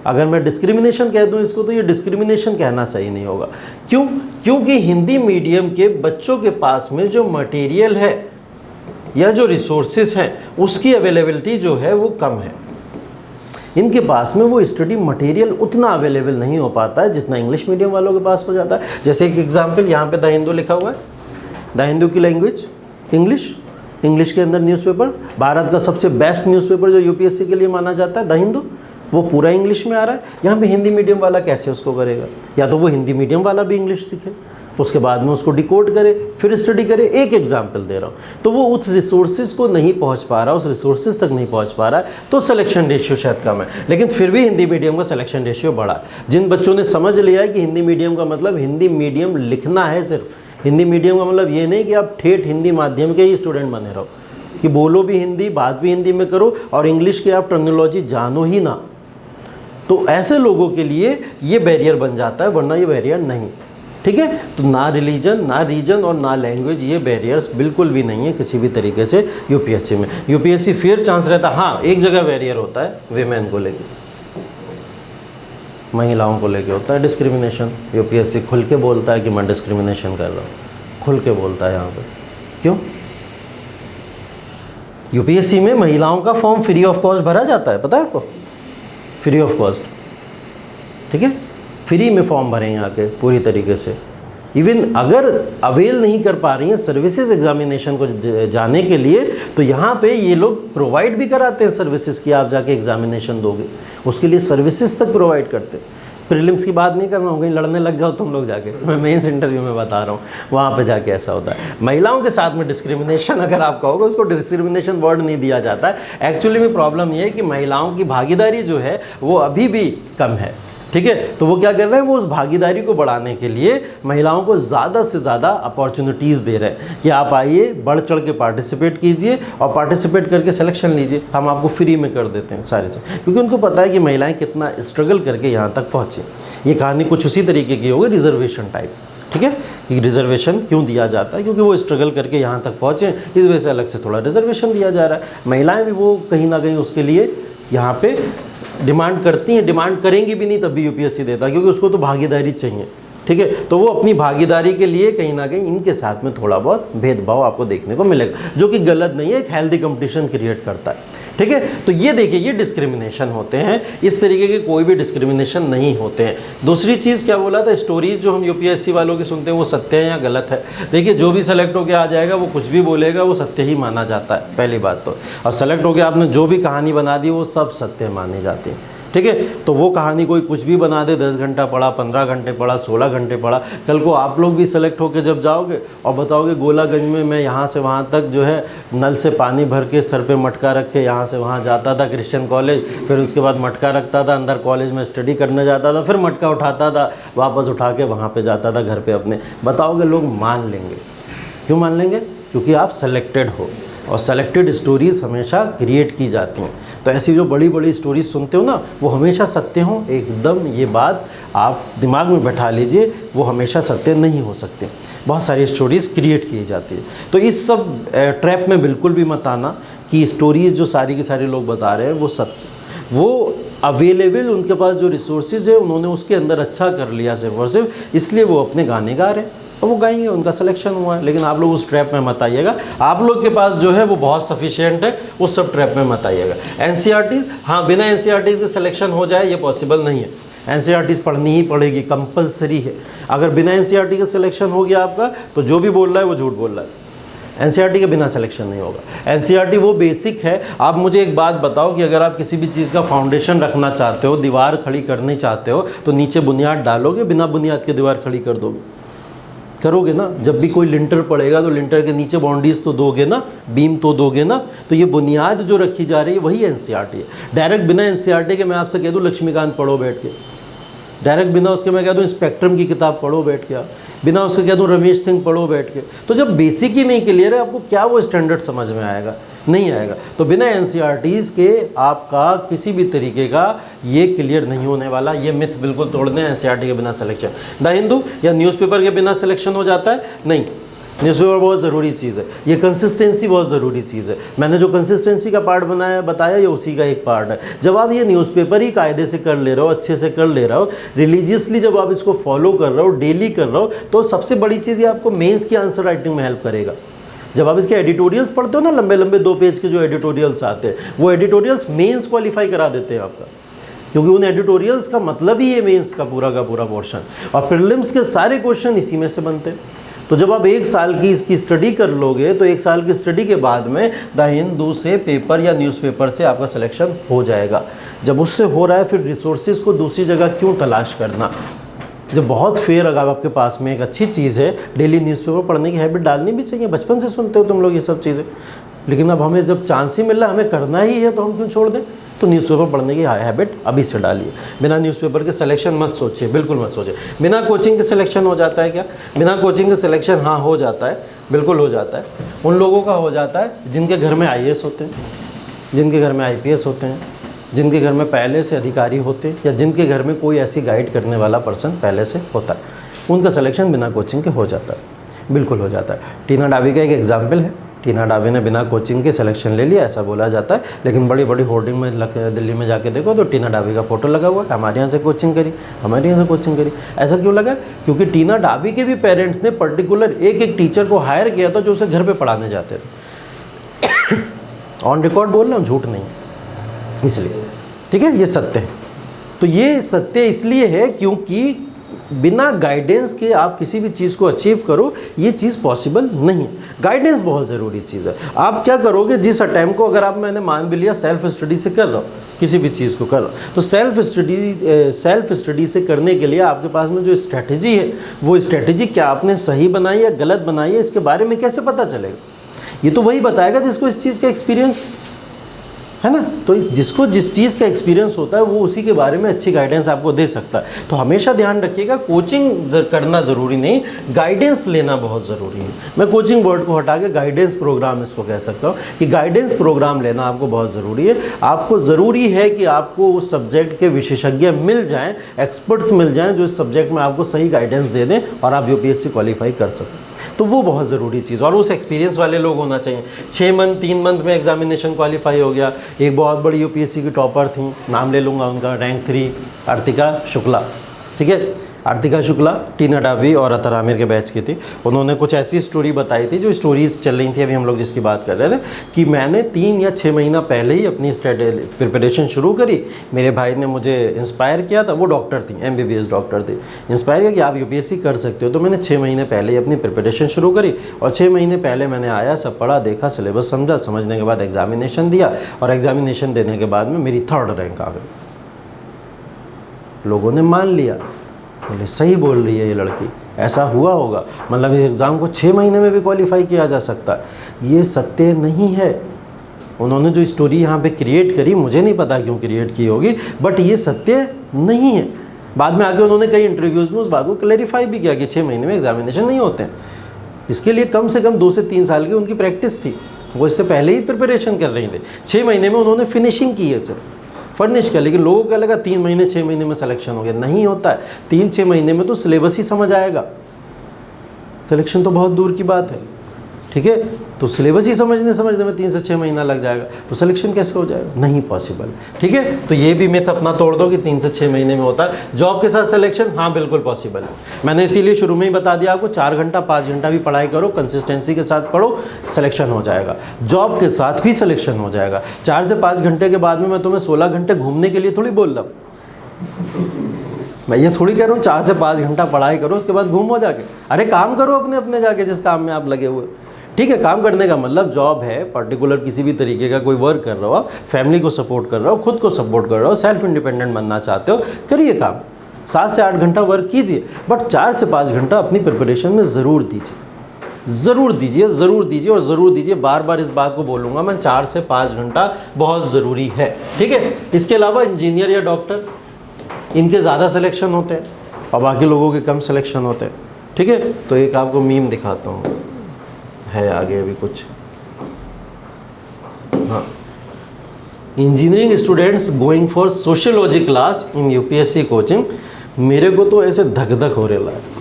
अगर मैं डिस्क्रिमिनेशन कह दूं इसको तो ये डिस्क्रिमिनेशन कहना सही नहीं होगा। क्यों? क्योंकि हिंदी मीडियम के बच्चों के पास में जो मटेरियल है या जो रिसोर्सेज हैं उसकी अवेलेबिलिटी जो है वो कम है। इनके पास में वो स्टडी मटेरियल उतना अवेलेबल नहीं हो पाता है जितना इंग्लिश मीडियम वालों के पास हो जाता है। जैसे एक एग्जांपल यहाँ पे द हिंदू लिखा हुआ है, द हिंदू की लैंग्वेज इंग्लिश, इंग्लिश के अंदर न्यूज़पेपर, भारत का सबसे बेस्ट न्यूज़पेपर जो यूपीएससी के लिए माना जाता है द हिंदू, वो पूरा इंग्लिश में आ रहा है। यहाँ पे हिंदी मीडियम वाला कैसे उसको करेगा? या तो वो हिंदी मीडियम वाला भी इंग्लिश सीखे, उसके बाद में उसको डिकोड करे, फिर स्टडी करे। एक एग्जाम्पल दे रहा हूँ, तो वो उस रिसोर्सेज को नहीं पहुँच पा रहा, उस रिसोर्सेज तक नहीं पहुँच पा रहा है, तो सिलेक्शन रेशियो शायद कम है। लेकिन फिर भी हिंदी मीडियम का सिलेक्शन रेशियो बढ़ा है। जिन बच्चों ने समझ लिया है कि हिंदी मीडियम का मतलब हिंदी मीडियम लिखना है, सिर्फ हिंदी मीडियम का मतलब ये नहीं कि आप ठेठ हिंदी माध्यम के ही स्टूडेंट बने रहो, कि बोलो भी हिंदी, बात भी हिंदी में करो और इंग्लिश की आप टर्मिनोलॉजी जानो ही ना, तो ऐसे लोगों के लिए ये बैरियर बन जाता है, वरना ये बैरियर नहीं। ठीक है, तो ना रिलीजन, ना रीजन और ना लैंग्वेज, ये बैरियर्स बिल्कुल भी नहीं है किसी भी तरीके से यूपीएससी में। यूपीएससी फिर चांस रहता है, हाँ एक जगह बैरियर होता है विमेन को लेके, महिलाओं को लेके होता है डिस्क्रिमिनेशन। यूपीएससी खुल के बोलता है कि मैं डिस्क्रिमिनेशन कर रहा हूँ, खुल के बोलता है यहाँ पे। क्यों? यूपीएससी में महिलाओं का फॉर्म फ्री ऑफ कॉस्ट भरा जाता है, पता है आपको? फ्री ऑफ कॉस्ट, ठीक है, फ्री में फॉर्म भरें यहाँ के पूरी तरीके से। इवन अगर अवेल नहीं कर पा रही हैं सर्विसेज एग्जामिनेशन को जाने के लिए, तो यहाँ पे ये लोग प्रोवाइड भी कराते हैं सर्विसेज की, आप जाके एग्जामिनेशन दोगे उसके लिए सर्विसेज तक प्रोवाइड करते हैं। प्रीलिम्स की बात नहीं करना, हो गई लड़ने लग जाओ तुम लोग जाके, मैं मेंस इंटरव्यू में बता रहा हूँ, वहाँ पे जाके ऐसा होता है। महिलाओं के साथ में डिस्क्रिमिनेशन अगर आप कहोगे, उसको डिस्क्रिमिनेशन वर्ड नहीं दिया जाता है। एक्चुअली में प्रॉब्लम ये है कि महिलाओं की भागीदारी जो है वो अभी भी कम है, ठीक है। तो वो क्या कर रहे हैं, वो उस भागीदारी को बढ़ाने के लिए महिलाओं को ज़्यादा से ज़्यादा अपॉर्चुनिटीज़ दे रहे हैं कि आप आइए, बढ़ चढ़ के पार्टिसिपेट कीजिए और पार्टिसिपेट करके सिलेक्शन लीजिए, हम आपको फ्री में कर देते हैं सारे से। क्योंकि उनको पता है कि महिलाएं कितना स्ट्रगल करके यहाँ तक पहुँची। ये कहानी कुछ उसी तरीके की होगी, रिजर्वेशन टाइप, ठीक है, कि रिजर्वेशन क्यों दिया जाता है, क्योंकि वो स्ट्रगल करके यहाँ तक पहुँचे, इस वजह से अलग से थोड़ा रिजर्वेशन दिया जा रहा है। महिलाएँ भी वो कहीं ना कहीं उसके लिए यहाँ पे डिमांड करती हैं, डिमांड करेंगी भी नहीं तब भी यूपीएससी देता है, क्योंकि उसको तो भागीदारी चाहिए, ठीक है। तो वो अपनी भागीदारी के लिए कहीं ना कहीं इनके साथ में थोड़ा बहुत भेदभाव आपको देखने को मिलेगा, जो कि गलत नहीं है, एक हेल्दी कंपटीशन क्रिएट करता है, ठीक है। तो ये देखिए, ये डिस्क्रिमिनेशन होते हैं, इस तरीके के कोई भी डिस्क्रिमिनेशन नहीं होते हैं। दूसरी चीज़ क्या बोला था, स्टोरीज जो हम यूपीएससी वालों की सुनते हैं वो सत्य है या गलत है? देखिए, जो भी सेलेक्ट होकर आ जाएगा वो कुछ भी बोलेगा वो सत्य ही माना जाता है, पहली बात तो। और सेलेक्ट होकर आपने जो भी कहानी बना दी वो सब सत्य मानी जाती है, ठीक है। तो वो कहानी कोई कुछ भी बना दे, 10 घंटा पढ़ा, 15 घंटे पढ़ा, 16 घंटे पढ़ा, कल को आप लोग भी सेलेक्ट होकर जब जाओगे और बताओगे गोलागंज में मैं यहाँ से वहाँ तक जो है नल से पानी भर के सर पे मटका रख के यहाँ से वहाँ जाता था क्रिश्चियन कॉलेज, फिर उसके बाद मटका रखता था, अंदर कॉलेज में स्टडी करने जाता था, फिर मटका उठाता था, वापस उठा के वहाँ पर जाता था घर पर अपने, बताओगे लोग मान लेंगे। क्यों मान लेंगे? क्योंकि आप सेलेक्टेड हो और सेलेक्टेड स्टोरीज़ हमेशा क्रिएट की जाती हैं। तो ऐसी जो बड़ी बड़ी स्टोरीज सुनते हो ना, वो हमेशा सत्य हो, एकदम ये बात आप दिमाग में बैठा लीजिए, वो हमेशा सत्य नहीं हो सकते। बहुत सारी स्टोरीज़ क्रिएट की जाती है। तो इस सब ट्रैप में बिल्कुल भी मत आना कि स्टोरीज़ जो सारी के सारे लोग बता रहे हैं वो सत्य, वो अवेलेबल, उनके पास जो रिसोर्सेज है उन्होंने उसके अंदर अच्छा कर लिया सिर्फ और सिर्फ, इसलिए वो अपने गाने गा रहे हैं और वो गाएंगे, उनका सिलेक्शन हुआ है। लेकिन आप लोग उस ट्रैप में मत आइएगा, आप लोग के पास जो है वो बहुत सफिशिएंट है, उस सब ट्रैप में मत आइएगा। एनसीईआरटी, हाँ बिना एनसीईआरटी के सिलेक्शन हो जाए ये पॉसिबल नहीं है, एनसीईआरटी पढ़नी ही पड़ेगी, कंपलसरी है। अगर बिना एनसीईआरटी के सिलेक्शन हो गया आपका, तो जो भी बोल रहा है वो झूठ बोल रहा है, एनसीईआरटी के बिना सिलेक्शन नहीं होगा। एनसीईआरटी वो बेसिक है। आप मुझे एक बात बताओ कि अगर आप किसी भी चीज़ का फाउंडेशन रखना चाहते हो, दीवार खड़ी करनी चाहते हो, तो नीचे बुनियाद डालोगे, बिना बुनियाद के दीवार खड़ी कर दोगे? करोगे ना। जब भी कोई लिंटर पड़ेगा तो लिंटर के नीचे बाउंड्रीज तो दोगे ना, बीम तो दोगे ना। तो ये बुनियाद जो रखी जा रही है वही एनसीईआरटी है। डायरेक्ट बिना एनसीईआरटी के मैं आपसे कह दूँ लक्ष्मीकांत पढ़ो बैठ के, डायरेक्ट बिना उसके मैं कह दूँ स्पेक्ट्रम की किताब पढ़ो बैठ के, आप बिना उसके कह दूँ रमेश सिंह पढ़ो बैठ के, तो जब बेसिक ही नहीं क्लियर है आपको क्या वो स्टैंडर्ड समझ में आएगा, नहीं आएगा। तो बिना एनसीईआरटीज़ के आपका किसी भी तरीके का ये क्लियर नहीं होने वाला। ये मिथ बिल्कुल तोड़ दें, एनसीईआरटी के बिना सिलेक्शन। द हिंदू या न्यूज़पेपर के बिना सिलेक्शन हो जाता है? नहीं, न्यूज़पेपर बहुत ज़रूरी चीज़ है। ये कंसिस्टेंसी बहुत ज़रूरी चीज़ है। मैंने जो कंसिस्टेंसी का पार्ट बताया ये उसी का एक पार्ट है। जब आप ये न्यूज़पेपर ही कायदे से कर ले रहे हो, अच्छे से कर ले रहे हो, रिलीजियसली जब आप इसको फॉलो कर रहे हो, डेली कर रहे हो, तो सबसे बड़ी चीज़ ये आपको मेंस की आंसर राइटिंग में हेल्प करेगा। जब आप इसके एडिटोरियल्स पढ़ते हो ना, लंबे लंबे 2 पेज के जो एडिटोरियल्स आते हैं, वो एडिटोरियल्स मेंस क्वालिफाई करा देते हैं आपका, क्योंकि उन एडिटोरियल्स का मतलब ही है मेंस का पूरा पोर्शन, और प्रीलिम्स के सारे क्वेश्चन इसी में से बनते हैं। तो जब आप 1 साल की इसकी स्टडी कर लोगे तो 1 साल की स्टडी के बाद में द हिंदू से पेपर या न्यूज़पेपर से आपका सिलेक्शन हो जाएगा। जब उससे हो रहा है फिर रिसोर्सेज को दूसरी जगह क्यों तलाश करना। जब बहुत फेयर अगर आपके पास में एक अच्छी चीज़ है, डेली न्यूज़पेपर पढ़ने की हैबिट डालनी भी चाहिए। बचपन से सुनते हो तुम लोग ये सब चीज़ें, लेकिन अब हमें जब चांस ही मिल रहा है, हमें करना ही है, तो हम क्यों छोड़ दें। तो न्यूज़पेपर पढ़ने की हैबिट अभी से डालिए। बिना न्यूज़पेपर के सिलेक्शन मत सोचिए, बिल्कुल मत सोचिए। बिना कोचिंग के सिलेक्शन हो जाता है क्या? बिना कोचिंग के सिलेक्शन हाँ हो जाता है, बिल्कुल हो जाता है। उन लोगों का हो जाता है जिनके घर में IAS होते हैं, जिनके घर में IPS होते हैं, जिनके घर में पहले से अधिकारी होते हैं, या जिनके घर में कोई ऐसी गाइड करने वाला पर्सन पहले से होता है, उनका सिलेक्शन बिना कोचिंग के हो जाता है, बिल्कुल हो जाता है। टीना डावी का एक एग्जाम्पल है। टीना डावी ने बिना कोचिंग के सिलेक्शन ले लिया, ऐसा बोला जाता है, लेकिन बड़ी बड़ी होर्डिंग में दिल्ली में जाके देखो तो टीना डावी का फोटो लगा हुआ है, हमारे यहाँ से कोचिंग करी, हमारे यहाँ से कोचिंग करी। ऐसा क्यों लगा? क्योंकि टीना डावी के भी पेरेंट्स ने पर्टिकुलर एक टीचर को हायर किया था जो उसे घर पर पढ़ाने जाते थे। ऑन रिकॉर्ड बोल रहा हूँ, झूठ नहीं, इसलिए ठीक है, ये सत्य है। तो ये सत्य इसलिए है क्योंकि बिना गाइडेंस के आप किसी भी चीज़ को अचीव करो, ये चीज़ पॉसिबल नहीं है। गाइडेंस बहुत ज़रूरी चीज़ है। आप क्या करोगे, जिस अटैम्प्ट को अगर आप मैंने मान भी लिया सेल्फ स्टडी से कर रहा हो, किसी भी चीज़ को कर रहा हो, तो सेल्फ स्टडी से करने के लिए आपके पास में जो स्ट्रैटेजी है, वो स्ट्रैटेजी क्या आपने सही बनाई या गलत बनाई है, इसके बारे में कैसे पता चलेगा? ये तो वही बताएगा जिसको इस चीज़ का एक्सपीरियंस है ना। तो जिसको जिस चीज़ का एक्सपीरियंस होता है वो उसी के बारे में अच्छी गाइडेंस आपको दे सकता है। तो हमेशा ध्यान रखिएगा, कोचिंग करना ज़रूरी नहीं, गाइडेंस लेना बहुत ज़रूरी है। मैं कोचिंग वर्ड को हटा के गाइडेंस प्रोग्राम इसको कह सकता हूँ कि गाइडेंस प्रोग्राम लेना आपको बहुत ज़रूरी है। आपको ज़रूरी है कि आपको उस सब्जेक्ट के विशेषज्ञ मिल जाएँ, एक्सपर्ट्स मिल जाएँ जो इस सब्जेक्ट में आपको सही गाइडेंस दे दें और आप UPSC क्वालिफाई कर सकें। तो वो बहुत ज़रूरी चीज़, और उस एक्सपीरियंस वाले लोग होना चाहिए। 6 मंथ 3 मंथ में एग्जामिनेशन क्वालिफाई हो गया। एक बहुत बड़ी UPSC की टॉपर थी, नाम ले लूँगा उनका, रैंक 3, आर्तिका शुक्ला, ठीक है। आर्तिका शुक्ला टीना डावी और अतर आमिर के बैच की थी। उन्होंने कुछ ऐसी स्टोरी बताई थी, जो स्टोरीज चल रही थी अभी हम लोग जिसकी बात कर रहे थे, कि मैंने 3 या 6 महीना पहले ही अपनी प्रिपरेशन शुरू करी। मेरे भाई ने मुझे इंस्पायर किया था, वो डॉक्टर थी, MBBS डॉक्टर थी, इंस्पायर किया कि आप UPSC कर सकते हो। तो मैंने 6 महीने पहले ही अपनी प्रिपरेशन शुरू करी, और 6 महीने पहले मैंने आया, सब पढ़ा, देखा, सिलेबस समझा, समझने के बाद एग्जामिनेशन दिया, और एग्जामिनेशन देने के बाद में मेरी 3rd रैंक आ गई। लोगों ने मान लिया, बोले सही बोल रही है ये लड़की, ऐसा हुआ होगा, मतलब इस एग्ज़ाम को 6 महीने में भी क्वालिफाई किया जा सकता है। ये सत्य नहीं है। उन्होंने जो स्टोरी यहाँ पे क्रिएट करी, मुझे नहीं पता क्यों क्रिएट की होगी, बट ये सत्य नहीं है। बाद में आगे उन्होंने कई इंटरव्यूज़ में उस बात को क्लैरिफाई भी किया कि 6 महीने में एग्जामिनेशन नहीं होते हैं। इसके लिए कम से कम 2 से 3 साल की उनकी प्रैक्टिस थी, वो इससे पहले ही प्रिपरेशन कर रही थी। 6 महीने में उन्होंने फिनिशिंग की है सिर्फ, फर्निश किया। लेकिन लोगों को क्या लगा 3 महीने 6 महीने में सिलेक्शन हो गया, नहीं होता है। 3-6 महीने में तो सिलेबस ही समझ आएगा, सिलेक्शन तो बहुत दूर की बात है, ठीक है। तो सिलेबस ही समझने में 3 से 6 महीना लग जाएगा, तो सिलेक्शन कैसे हो जाएगा? नहीं पॉसिबल, ठीक है। तो ये भी मिथ अपना तोड़ दो कि 3 से 6 महीने में होता है। जॉब के साथ सिलेक्शन, हाँ बिल्कुल पॉसिबल है। मैंने इसीलिए शुरू में ही बता दिया आपको, 4 घंटा 5 घंटा भी पढ़ाई करो, कंसिस्टेंसी के साथ पढ़ो, सिलेक्शन हो जाएगा। जॉब के साथ भी सिलेक्शन हो जाएगा। 4 से 5 घंटे के बाद में मैं तुम्हें 16 घंटे घूमने के लिए थोड़ी बोल रहा हूँ। मैं ये थोड़ी कह रहा हूँ 4 से 5 घंटा पढ़ाई करो, उसके बाद घूमो जाके। अरे काम करो अपने अपने जाके, जिस काम में आप लगे हुए, ठीक है। काम करने का मतलब जॉब है, पर्टिकुलर किसी भी तरीके का कोई वर्क कर रहे हो, फैमिली को सपोर्ट कर रहे हो, खुद को सपोर्ट कर रहे हो, सेल्फ इंडिपेंडेंट बनना चाहते हो, करिए काम। 7 से 8 घंटा वर्क कीजिए, बट 4 से 5 घंटा अपनी प्रिपरेशन में ज़रूर दीजिए, ज़रूर दीजिए, ज़रूर दीजिए और ज़रूर दीजिए। बार बार इस बात को बोलूँगा मैं, 4 से 5 घंटा बहुत ज़रूरी है, ठीक है। इसके अलावा इंजीनियर या डॉक्टर, इनके ज़्यादा सिलेक्शन होते हैं और बाकी लोगों के कम सिलेक्शन होते हैं। ठीक है, तो एक आपको मीम दिखाता हूँ, है आगे अभी कुछ। हाँ, engineering students going for sociology class in UPSC coaching. मेरे को तो ऐसे धक धक हो रहा है,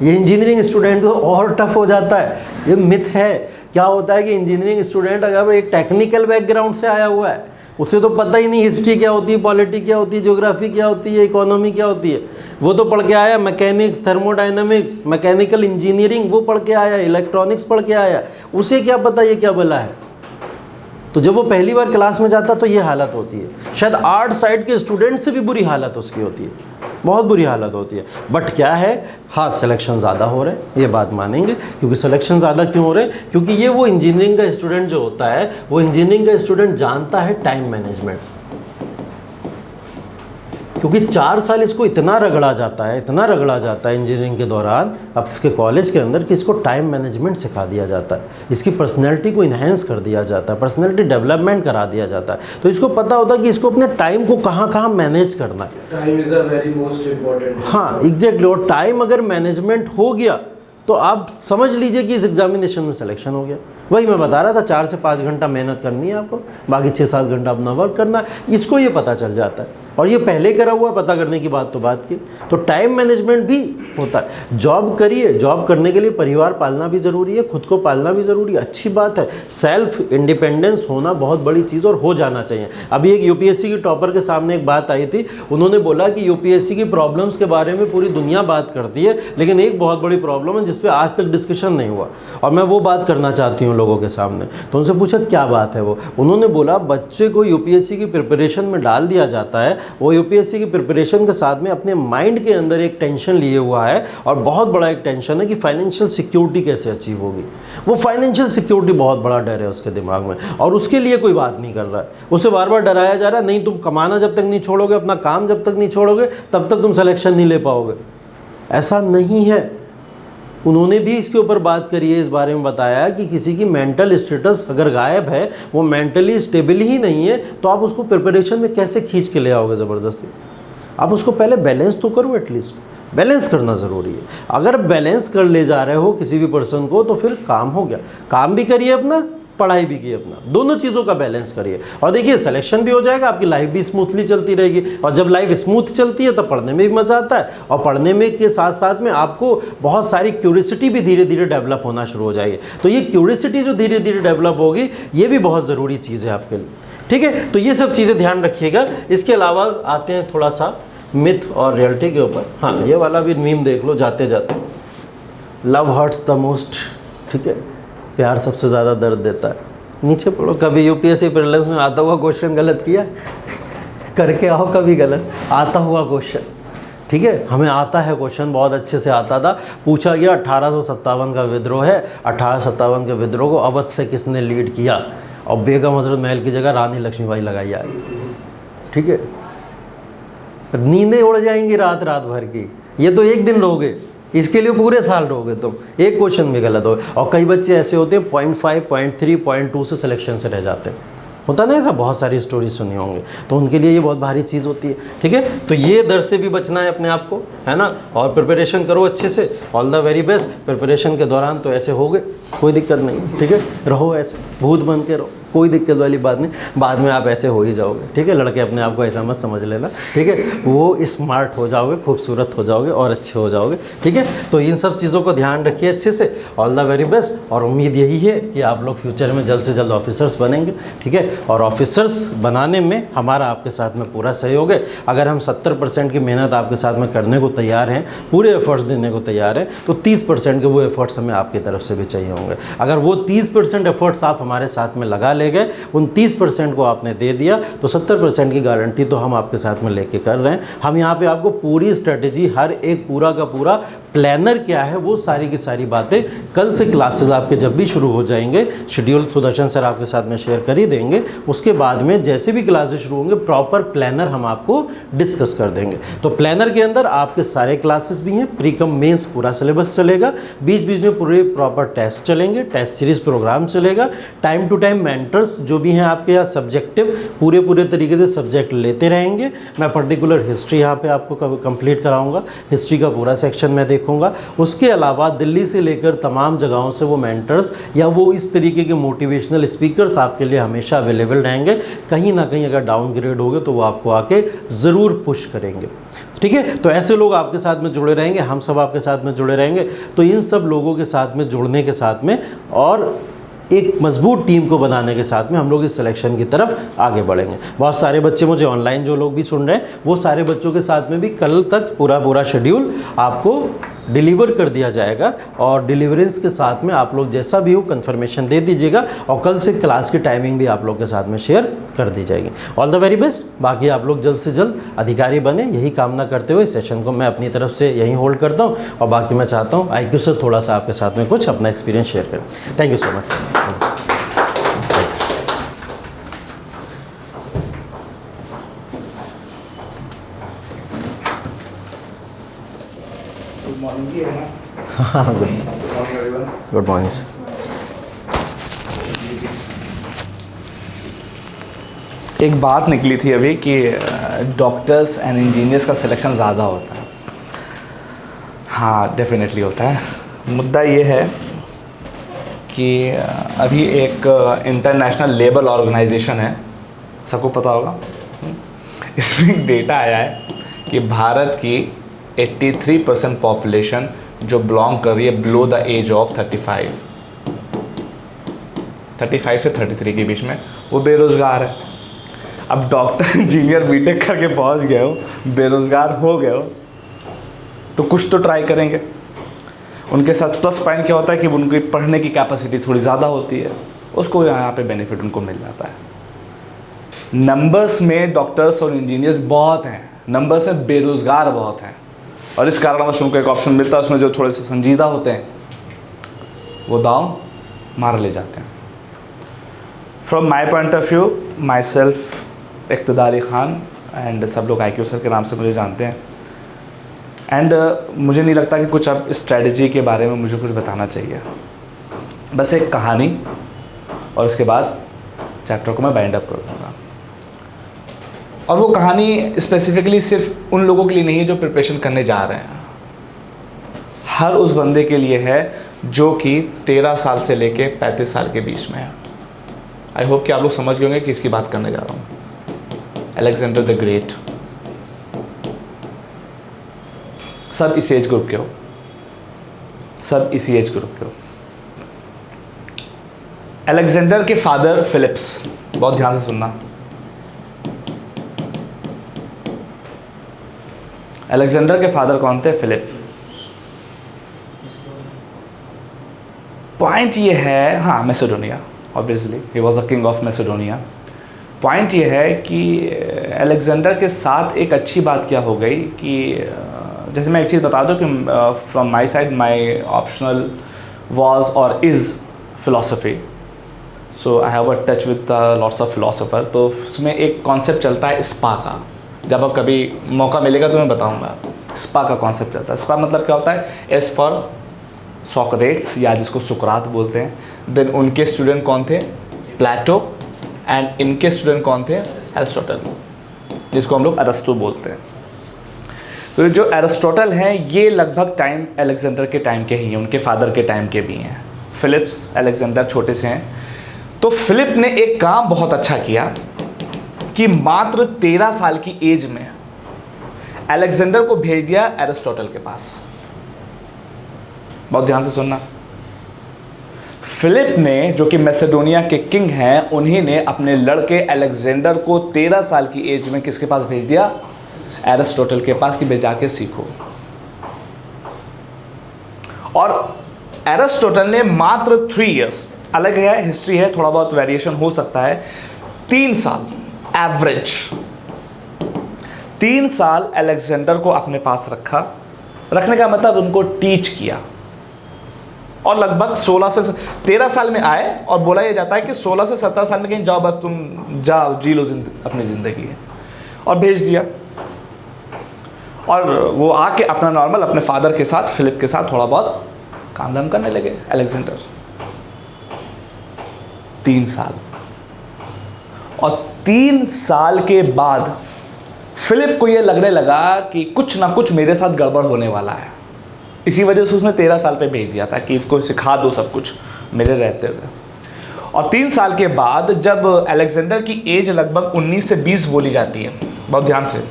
ये इंजीनियरिंग स्टूडेंट को और टफ हो जाता है। ये मिथ है। क्या होता है कि इंजीनियरिंग स्टूडेंट अगर वो एक टेक्निकल बैकग्राउंड से आया हुआ है, उसे तो पता ही नहीं हिस्ट्री क्या होती है, पॉलिटी क्या होती है, ज्योग्राफी क्या होती है, इकोनॉमी क्या होती है। वो तो पढ़ के आया मैकेनिक्स, थर्मोडायनामिक्स, मैकेनिकल इंजीनियरिंग वो पढ़ के आया, इलेक्ट्रॉनिक्स पढ़ के आया, उसे क्या पता ये क्या भला है। तो जब वो पहली बार क्लास में जाता तो ये हालत होती है। शायद आर्ट साइड के स्टूडेंट से भी बुरी हालत उसकी होती है, बहुत बुरी हालत होती है। बट क्या है, हाँ सिलेक्शन ज़्यादा हो रहे हैं, ये बात मानेंगे। क्योंकि सिलेक्शन ज़्यादा क्यों हो रहे हैं? क्योंकि ये वो इंजीनियरिंग का स्टूडेंट जो होता है, वो इंजीनियरिंग का स्टूडेंट जानता है टाइम मैनेजमेंट। क्योंकि 4 साल इसको इतना रगड़ा जाता है, इतना रगड़ा जाता है इंजीनियरिंग के दौरान, अब इसके कॉलेज के अंदर, कि इसको टाइम मैनेजमेंट सिखा दिया जाता है, इसकी पर्सनैलिटी को इन्हेंस कर दिया जाता है, पर्सनैलिटी डेवलपमेंट करा दिया जाता है। तो इसको पता होता है कि इसको अपने टाइम को कहाँ कहाँ मैनेज करना है। Time is a very most important. हाँ एग्जैक्टली। और टाइम अगर मैनेजमेंट हो गया तो आप समझ लीजिए कि इस एग्जामिनेशन में सिलेक्शन हो गया। वही मैं बता रहा था, 4 से 5 घंटा मेहनत करनी है आपको, बाकी 6-7 घंटा अपना वर्क करना है। इसको ये पता चल जाता है, और ये पहले करा हुआ पता करने की बात तो बात की। तो टाइम मैनेजमेंट भी होता है। जॉब करिए, जॉब करने के लिए परिवार पालना भी ज़रूरी है, खुद को पालना भी ज़रूरी है, अच्छी बात है। सेल्फ इंडिपेंडेंस होना बहुत बड़ी चीज़ और हो जाना चाहिए। अभी एक यूपीएससी की टॉपर के सामने एक बात आई थी, उन्होंने बोला कि यूपीएससी की प्रॉब्लम्स के बारे में पूरी दुनिया बात करती है, लेकिन एक बहुत बड़ी प्रॉब्लम है जिस पर आज तक डिस्कशन नहीं हुआ, और मैं वो बात करना चाहती हूँ लोगों के सामने। तो उनसे पूछा क्या बात है वो, उन्होंने बोला बच्चे को यूपीएससी की प्रिपरेशन में डाल दिया जाता है, वो यूपीएससी की प्रिपरेशन के साथ में अपने माइंड के अंदर एक टेंशन लिए हुआ है, और बहुत बड़ा एक टेंशन है कि फाइनेंशियल सिक्योरिटी कैसे अचीव होगी। वो फाइनेंशियल सिक्योरिटी बहुत बड़ा डर है उसके दिमाग में, और उसके लिए कोई बात नहीं कर रहा है। उसे बार बार डराया जा रहा है, नहीं तुम कमाना जब तक नहीं छोड़ोगे, अपना काम जब तक नहीं छोड़ोगे, तब तक तुम सिलेक्शन नहीं ले पाओगे। ऐसा नहीं है। उन्होंने भी इसके ऊपर बात करी है, इस बारे में बताया कि किसी की मेंटल स्टेटस अगर गायब है, वो मेंटली स्टेबल ही नहीं है, तो आप उसको प्रिपरेशन में कैसे खींच के ले आओगे ज़बरदस्ती। आप उसको पहले बैलेंस तो करो, एटलीस्ट बैलेंस करना ज़रूरी है। अगर बैलेंस कर ले जा रहे हो किसी भी पर्सन को, तो फिर काम हो गया। काम भी करिए अपना, पढ़ाई भी की अपना, दोनों चीज़ों का बैलेंस करिए, और देखिए सिलेक्शन भी हो जाएगा, आपकी लाइफ भी स्मूथली चलती रहेगी। और जब लाइफ स्मूथ चलती है तब पढ़ने में भी मज़ा आता है, और पढ़ने में के साथ साथ में आपको बहुत सारी क्यूरियोसिटी भी धीरे धीरे डेवलप होना शुरू हो जाएगी। तो ये क्यूरियोसिटी जो धीरे धीरे डेवलप होगी, ये भी बहुत ज़रूरी चीज़ है आपके लिए। ठीक है, तो ये सब चीज़ें ध्यान रखिएगा। इसके अलावा आते हैं थोड़ा सा मिथ और रियलिटी के ऊपर। हाँ, ये वाला भी मीम देख लो जाते जाते। लव हर्ट्स द मोस्ट, ठीक है, प्यार सबसे ज़्यादा दर्द देता है। नीचे पढ़ो, कभी यूपीएससी प्रीलिम्स में आता हुआ क्वेश्चन गलत किया करके आओ, कभी गलत आता हुआ क्वेश्चन। ठीक है, हमें आता है क्वेश्चन, बहुत अच्छे से आता था। पूछा गया 1857 का विद्रोह है, 1857 के विद्रोह को अवध से किसने लीड किया, और बेगम हजरत महल की जगह रानी लक्ष्मीबाई लगाई आई। ठीक है, नींदें उड़ जाएंगी रात रात भर की। ये तो एक दिन रहोगे, इसके लिए पूरे साल रहोगे तुम, एक क्वेश्चन भी गलत हो। और कई बच्चे ऐसे होते हैं 0.5, 0.3, 0.2 से सिलेक्शन से रह जाते हैं। होता ना ऐसा, बहुत सारी स्टोरी सुनी होंगे, तो उनके लिए ये बहुत भारी चीज़ होती है। ठीक है, तो ये डर से भी बचना है अपने आप को, है ना। और प्रिपरेशन करो अच्छे से, all the very best. Preparation के दौरान तो ऐसे हो गए, कोई दिक्कत नहीं। ठीक है, रहो ऐसे, भूत बन के रहो, कोई दिक्कत वाली बात नहीं। बाद में आप ऐसे हो ही जाओगे। ठीक है, लड़के अपने आप को ऐसा मत समझ लेना। ठीक है, वो स्मार्ट हो जाओगे, खूबसूरत हो जाओगे और अच्छे हो जाओगे। ठीक है, तो इन सब चीज़ों को ध्यान रखिए अच्छे से। All the very best. और उम्मीद यही है कि आप लोग फ्यूचर में जल्द से जल्द ऑफिसर्स बनेंगे। ठीक है, और ऑफिसर्स बनाने में हमारा आपके साथ में पूरा सहयोग है। अगर हम 70% की मेहनत आपके साथ में करने को तैयार हैं, पूरे एफर्ट्स देने को तैयार हैं, तो 30% के वो एफर्ट्स हमें आपकी तरफ से भी चाहिए होंगे। अगर वो 30% एफर्ट्स आप हमारे साथ में लगा ले गए, उन 30% को आपने दे दिया, तो 70% की गारंटी तो हम आपके साथ में लेके कर रहे हैं। हम यहाँ पे आपको पूरी स्ट्रेटेजी, हर एक पूरा का पूरा प्लानर क्या है, वो सारी की सारी बातें कल से क्लासेस आपके जब भी शुरू हो जाएंगे, शेड्यूल सुदर्शन सर आपके साथ में शेयर कर ही देंगे। उसके बाद में जैसे भी क्लासेस शुरू होंगे प्रॉपर प्लानर हम आपको डिस्कस कर देंगे। तो प्लानर के अंदर आपके सारे क्लासेस भी हैं, प्री कम मेंस पूरा सिलेबस चलेगा, बीच बीच में पूरे प्रॉपर टेस्ट चलेंगे, टेस्ट सीरीज प्रोग्राम चलेगा, टाइम टू टाइम मेंटर्स जो भी हैं आपके यहाँ सब्जेक्टिव पूरे तरीके से सब्जेक्ट लेते रहेंगे। मैं पर्टिकुलर हिस्ट्री यहाँ पे आपको कंप्लीट कराऊंगा, हिस्ट्री का पूरा सेक्शन मैं देखूंगा। उसके अलावा दिल्ली से लेकर तमाम जगहों से वो मेंटर्स या वो इस तरीके के मोटिवेशनल स्पीकर्स आपके लिए हमेशा अवेलेबल रहेंगे। कहीं ना कहीं अगर डाउनग्रेड हो गए तो वो आपको आके ज़रूर पुश करेंगे, ठीक है। तो ऐसे लोग आपके साथ में जुड़े रहेंगे, हम सब आपके साथ में जुड़े रहेंगे। तो इन सब लोगों के साथ में जुड़ने के साथ में और एक मजबूत टीम को बनाने के साथ में हम लोग इस सिलेक्शन की तरफ आगे बढ़ेंगे। बहुत सारे बच्चे मुझे ऑनलाइन जो लोग भी सुन रहे हैं वो सारे बच्चों के साथ में भी कल तक पूरा शेड्यूल आपको डिलीवर कर दिया जाएगा और डिलीवरेंस के साथ में आप लोग जैसा भी हो कंफर्मेशन दे दीजिएगा और कल से क्लास की टाइमिंग भी आप लोग के साथ में शेयर कर दी जाएगी। All the very best. बाकी आप लोग जल्द से जल्द अधिकारी बने, यही कामना करते हुए सेशन को मैं अपनी तरफ से यहीं होल्ड करता हूँ और बाकी मैं चाहता हूँ IQ सर थोड़ा सा आपके साथ में कुछ अपना एक्सपीरियंस शेयर करें। Thank you so much. हाँ गुड मॉर्निंग सर। एक बात निकली थी अभी कि डॉक्टर्स एंड इंजीनियर्स का सिलेक्शन ज़्यादा होता है। हाँ डेफिनेटली होता है। मुद्दा ये है कि अभी एक इंटरनेशनल लेबर ऑर्गेनाइजेशन है, सबको पता होगा। इसमें एक डेटा आया है कि भारत की 83% पॉपुलेशन जो बिलोंग कर रही है बिलो द एज ऑफ 35 से 33 के बीच में, वो बेरोज़गार है। अब डॉक्टर इंजीनियर बीटेक करके पहुंच गए हो, बेरोज़गार हो गए हो, तो कुछ तो ट्राई करेंगे। उनके साथ प्लस पॉइंट क्या होता है कि उनकी पढ़ने की कैपेसिटी थोड़ी ज़्यादा होती है, उसको यहाँ पे बेनिफिट उनको मिल जाता है। नंबर्स में डॉक्टर्स और इंजीनियर्स बहुत हैं, नंबर्स में बेरोज़गार बहुत हैं, और इस कारणवश उनको एक ऑप्शन मिलता है, उसमें जो थोड़े से संजीदा होते हैं वो दांव मार ले जाते हैं। From my point of view, myself Iqtidari Khan and सब लोग IQ सर के नाम से मुझे जानते हैं। एंड मुझे नहीं लगता कि कुछ अब स्ट्रेटजी के बारे में मुझे कुछ बताना चाहिए, बस एक कहानी और उसके बाद चैप्टर को मैं बाइंड अप कर दूँगा। और वो कहानी स्पेसिफिकली सिर्फ उन लोगों के लिए नहीं है जो प्रिपरेशन करने जा रहे हैं, हर उस बंदे के लिए है जो कि 13 साल से लेके 35 साल के बीच में है। आई होप कि आप लोग समझ गए होंगे कि इसकी बात करने जा रहा हूँ। अलेक्जेंडर द ग्रेट, सब इस एज ग्रुप के हो, सब इसी एज ग्रुप के हो। अलेक्जेंडर के फादर फिलिप्स, बहुत ध्यान से सुनना। अलेक्जेंडर के फादर कौन थे? फिलिप। पॉइंट ये है, हाँ Macedonia, obviously he was a king of Macedonia. Point ये है कि अलेक्जेंडर के साथ एक अच्छी बात क्या हो गई कि जैसे मैं एक चीज़ बता दूं कि from my side my optional was और is philosophy, so I have a touch with lots of philosopher. तो उसमें एक कॉन्सेप्ट चलता है स्पा का, जब अब कभी मौका मिलेगा तो मैं बताऊंगा। स्पा का कॉन्सेप्ट चलता है। स्पा मतलब क्या होता है? एस फॉर सोक्रेट्स, या जिसको सुकरात बोलते हैं। देन उनके स्टूडेंट कौन थे? प्लेटो। एंड इनके स्टूडेंट कौन थे? एरिस्टोटल, जिसको हम लोग अरस्तु बोलते हैं। तो जो एरिस्टोटल हैं ये लगभग टाइम अलेक्जेंडर के टाइम के ही हैं, उनके फादर के टाइम के भी हैं। फिलिप्स अलेक्जेंडर छोटे से हैं। तो फिलिप ने एक काम बहुत अच्छा किया कि मात्र 13 साल की एज में अलेक्जेंडर को भेज दिया एरिस्टोटल के पास। बहुत ध्यान से सुनना। फिलिप ने, जो कि मैसेडोनिया के किंग हैं, उन्हीं ने अपने लड़के अलेक्जेंडर को 13 साल की एज में किसके पास भेज दिया? एरिस्टोटल के पास, कि वे जाके सीखो। और एरिस्टोटल ने मात्र 3 इयर्स, अलग है हिस्ट्री है, थोड़ा बहुत वेरिएशन हो सकता है, 3 साल एवरेज 3 साल अलेक्जेंडर को अपने पास रखा। रखने का मतलब उनको टीच किया। और लगभग 16 से 13 साल में आए, और बोला यह जाता है कि 16 से 17 साल में कहीं जाओ, बस तुम जाओ जी लो अपनी ज़िंदगी है, और भेज दिया। और वो आके अपना नॉर्मल अपने फादर के साथ, फिलिप के साथ थोड़ा बहुत काम धाम करने लगे अलेक्जेंडर। 3 साल, और 3 साल के बाद फिलिप को ये लगने लगा कि कुछ ना कुछ मेरे साथ गड़बड़ होने वाला है। इसी वजह से उसने 13 साल पे भेज दिया था कि इसको सिखा दो सब कुछ मेरे रहते हुए। और 3 साल के बाद जब अलेक्जेंडर की एज लगभग 19 से 20 बोली जाती है, बहुत ध्यान से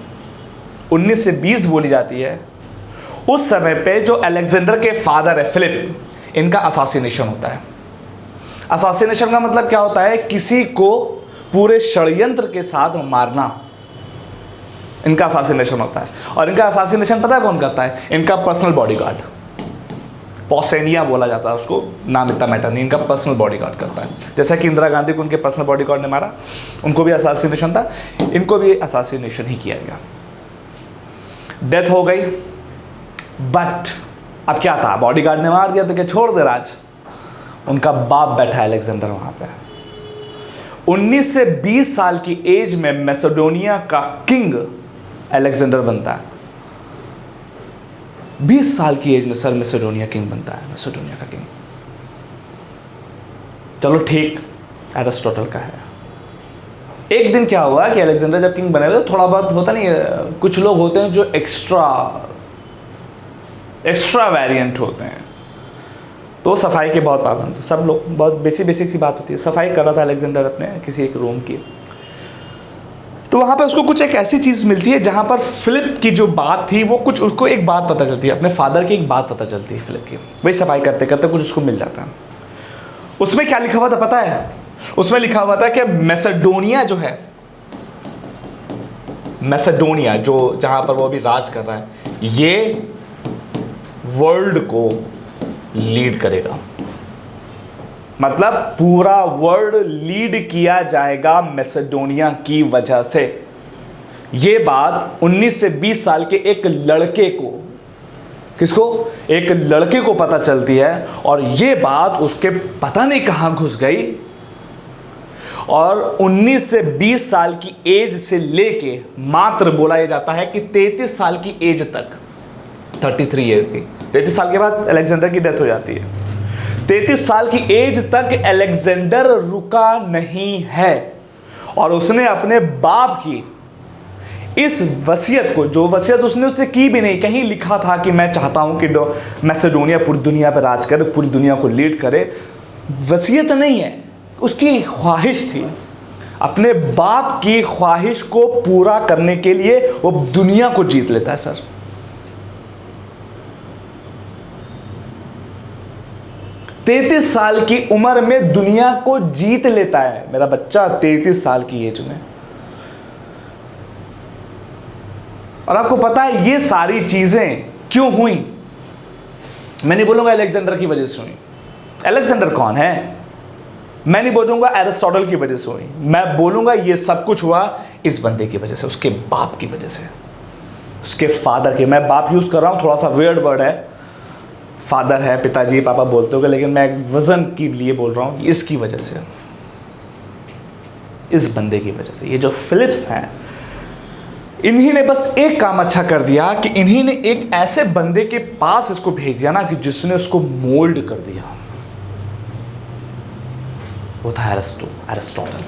19 से 20 बोली जाती है, उस समय पे जो अलेक्जेंडर के फादर है फिलिप, इनका असासिनेशन होता है। असासिनेशन का मतलब क्या होता है? किसी को पूरे षड्यंत्र के साथ मारना, इनका असासिनेशन होता है। और इनका असासिनेशन पता है कौन करता है? इनका पर्सनल बॉडीगार्ड, पॉसेनिया बोला जाता है उसको, नाम इतना मैटर नहीं, इनका पर्सनल बॉडीगार्ड करता है। जैसा कि इंदिरा गांधी को उनके पर्सनल बॉडीगार्ड ने मारा, उनको भी असासिनेशन था, इनको भी असासिनेशन ही किया गया। डेथ हो गई, बट अब क्या था, बॉडीगार्ड ने मार दिया तो क्या छोड़ दे राज? उनका बाप बैठा है अलेक्जेंडर वहां पे। 19 से 20 साल की एज में मैसेडोनिया का किंग अलेक्जेंडर बनता है। 20 साल की एज में सर मैसेडोनिया किंग बनता है, मैसेडोनिया का किंग। चलो ठीक, एरिस्टोटल का है। एक दिन क्या हुआ कि अलेक्जेंडर जब किंग बने, तो थोड़ा बहुत होता नहीं है, कुछ लोग होते हैं जो एक्स्ट्रा वेरिएंट होते हैं, तो सफाई के बहुत पाबंद, सब लोग, बहुत बेसिक सी बात होती है। सफाई कर रहा था अलेक्जेंडर अपने किसी एक रूम की, तो वहाँ पे उसको कुछ एक ऐसी चीज़ मिलती है जहाँ पर फिलिप की जो बात थी वो कुछ, उसको एक बात पता चलती है, अपने फादर की एक बात पता चलती है फिलिप की। वही सफाई करते करते कुछ उसको मिल जाता है। उसमें क्या लिखा हुआ था पता है? उसमें लिखा हुआ था कि मैसेडोनिया जो है, मैसेडोनिया जो जहाँ पर वो अभी राज कर रहा है, ये वर्ल्ड को लीड करेगा। मतलब पूरा वर्ल्ड लीड किया जाएगा मैसेडोनिया की वजह से। ये बात 19 से 20 साल के एक लड़के को, किसको? एक लड़के को पता चलती है, और ये बात उसके पता नहीं कहां घुस गई, और 19 से 20 साल की एज से लेके मात्र बोला जाता है कि 33 साल की एज तक, 33 ईयर की, 33 साल के बाद अलेक्जेंडर की डेथ हो जाती है। 33 साल की एज तक अलेक्जेंडर रुका नहीं है, और उसने अपने बाप की इस वसीयत को, जो वसीयत उसने उससे की भी नहीं, कहीं लिखा था कि मैं चाहता हूं कि मैसेडोनिया पूरी दुनिया पर राज करे, पूरी दुनिया को लीड करे, वसीयत नहीं है, उसकी ख्वाहिश थी। अपने बाप की ख्वाहिश को पूरा करने के लिए वो दुनिया को जीत लेता है सर। तैतीस साल की उम्र में दुनिया को जीत लेता है मेरा बच्चा, 33 साल की एज में। और आपको पता है ये सारी चीजें क्यों हुई? मैं नहीं बोलूंगा अलेक्जेंडर की वजह से हुई। अलेक्जेंडर कौन है? मैं नहीं बोलूंगा एरिस्टोटल की वजह से हुई। मैं बोलूंगा ये सब कुछ हुआ इस बंदे की वजह से, उसके बाप की वजह से, उसके फादर की। मैं बाप यूज कर रहा हूं, थोड़ा सा वियर्ड वर्ड है, फादर है, पिताजी पापा बोलते होंगे, लेकिन मैं वजन के लिए बोल रहा हूं, इसकी वजह से, इस बंदे की वजह से। ये जो फिलिप्स हैं, इन्हीं ने बस एक काम अच्छा कर दिया कि इन्हीं ने एक ऐसे बंदे के पास इसको भेज दिया ना, कि जिसने उसको मोल्ड कर दिया। वो था एरिस्टोटल।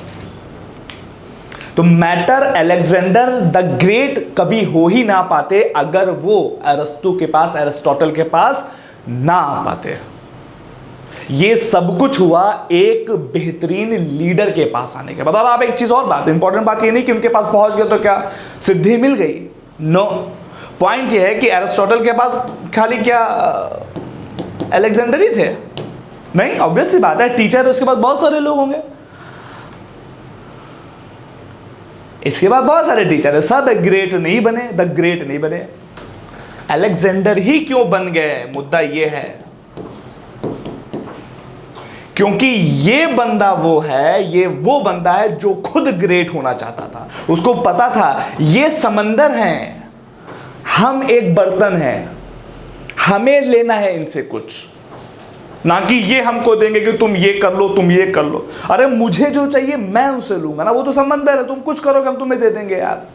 तो मैटर अलेक्जेंडर द ग्रेट कभी हो ही ना पाते अगर वो अरिस्टो के पास, एरिस्टोटल के पास ना आ पाते। ये सब कुछ हुआ एक बेहतरीन लीडर के पास आने के बाद। और आप एक चीज और बात, इंपॉर्टेंट बात ये नहीं कि उनके पास पहुंच गए तो क्या सिद्धि मिल गई, नो। पॉइंट ये है कि एरिस्टोटल के पास खाली क्या अलेक्जेंडर ही थे? नहीं, ऑब्वियस सी बात है, टीचर तो उसके पास बहुत सारे लोग होंगे, इसके बाद बहुत सारे टीचर है, सब ग्रेट नहीं बने, द ग्रेट नहीं बने। अलेक्जेंडर ही क्यों बन गए, मुद्दा ये है क्योंकि ये बंदा वो है, ये वो बंदा है जो खुद ग्रेट होना चाहता था। उसको पता था ये समंदर हैं, हम एक बर्तन हैं, हमें लेना है इनसे कुछ। ना कि ये हमको देंगे कि तुम ये कर लो, तुम ये कर लो। अरे मुझे जो चाहिए मैं उसे लूंगा ना, वो तो समंदर है, तुम कुछ करोगे हम तुम्हें दे देंगे यार।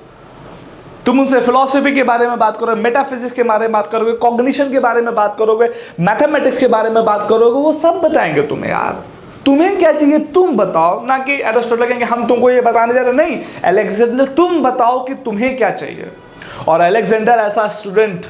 तुम उनसे फिलॉसफी के बारे में बात करोगे, मेटाफिजिक्स के बारे में बात करोगे, कॉग्निशन के बारे में बात करोगे, मैथमेटिक्स के बारे में बात करोगे, वो सब बताएंगे तुम्हें यार। तुम्हें क्या चाहिए तुम बताओ, ना कि एरिस्टोटल कहेंगे हम तुमको ये बताने जा रहे। नहीं, अलेक्जेंडर तुम बताओ कि तुम्हें क्या चाहिए। और अलेक्जेंडर ऐसा स्टूडेंट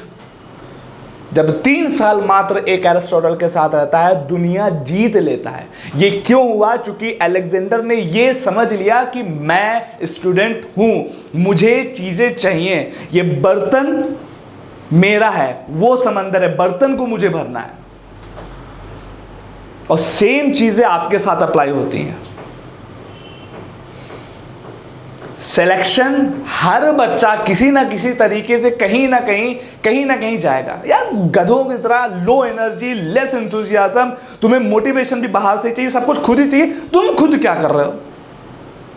जब 3 साल मात्र एक एरिस्टोटल के साथ रहता है, दुनिया जीत लेता है। ये क्यों हुआ? क्योंकि अलेक्जेंडर ने ये समझ लिया कि मैं स्टूडेंट हूं, मुझे चीजें चाहिए, ये बर्तन मेरा है, वो समंदर है, बर्तन को मुझे भरना है। और सेम चीजें आपके साथ अप्लाई होती हैं। सिलेक्शन, हर बच्चा किसी ना किसी तरीके से कहीं ना कहीं जाएगा यार। गधों की तरह लो एनर्जी, लेस एंथुसियाज्म, तुम्हें मोटिवेशन भी बाहर से चाहिए, सब कुछ खुद ही चाहिए। तुम खुद क्या कर रहे हो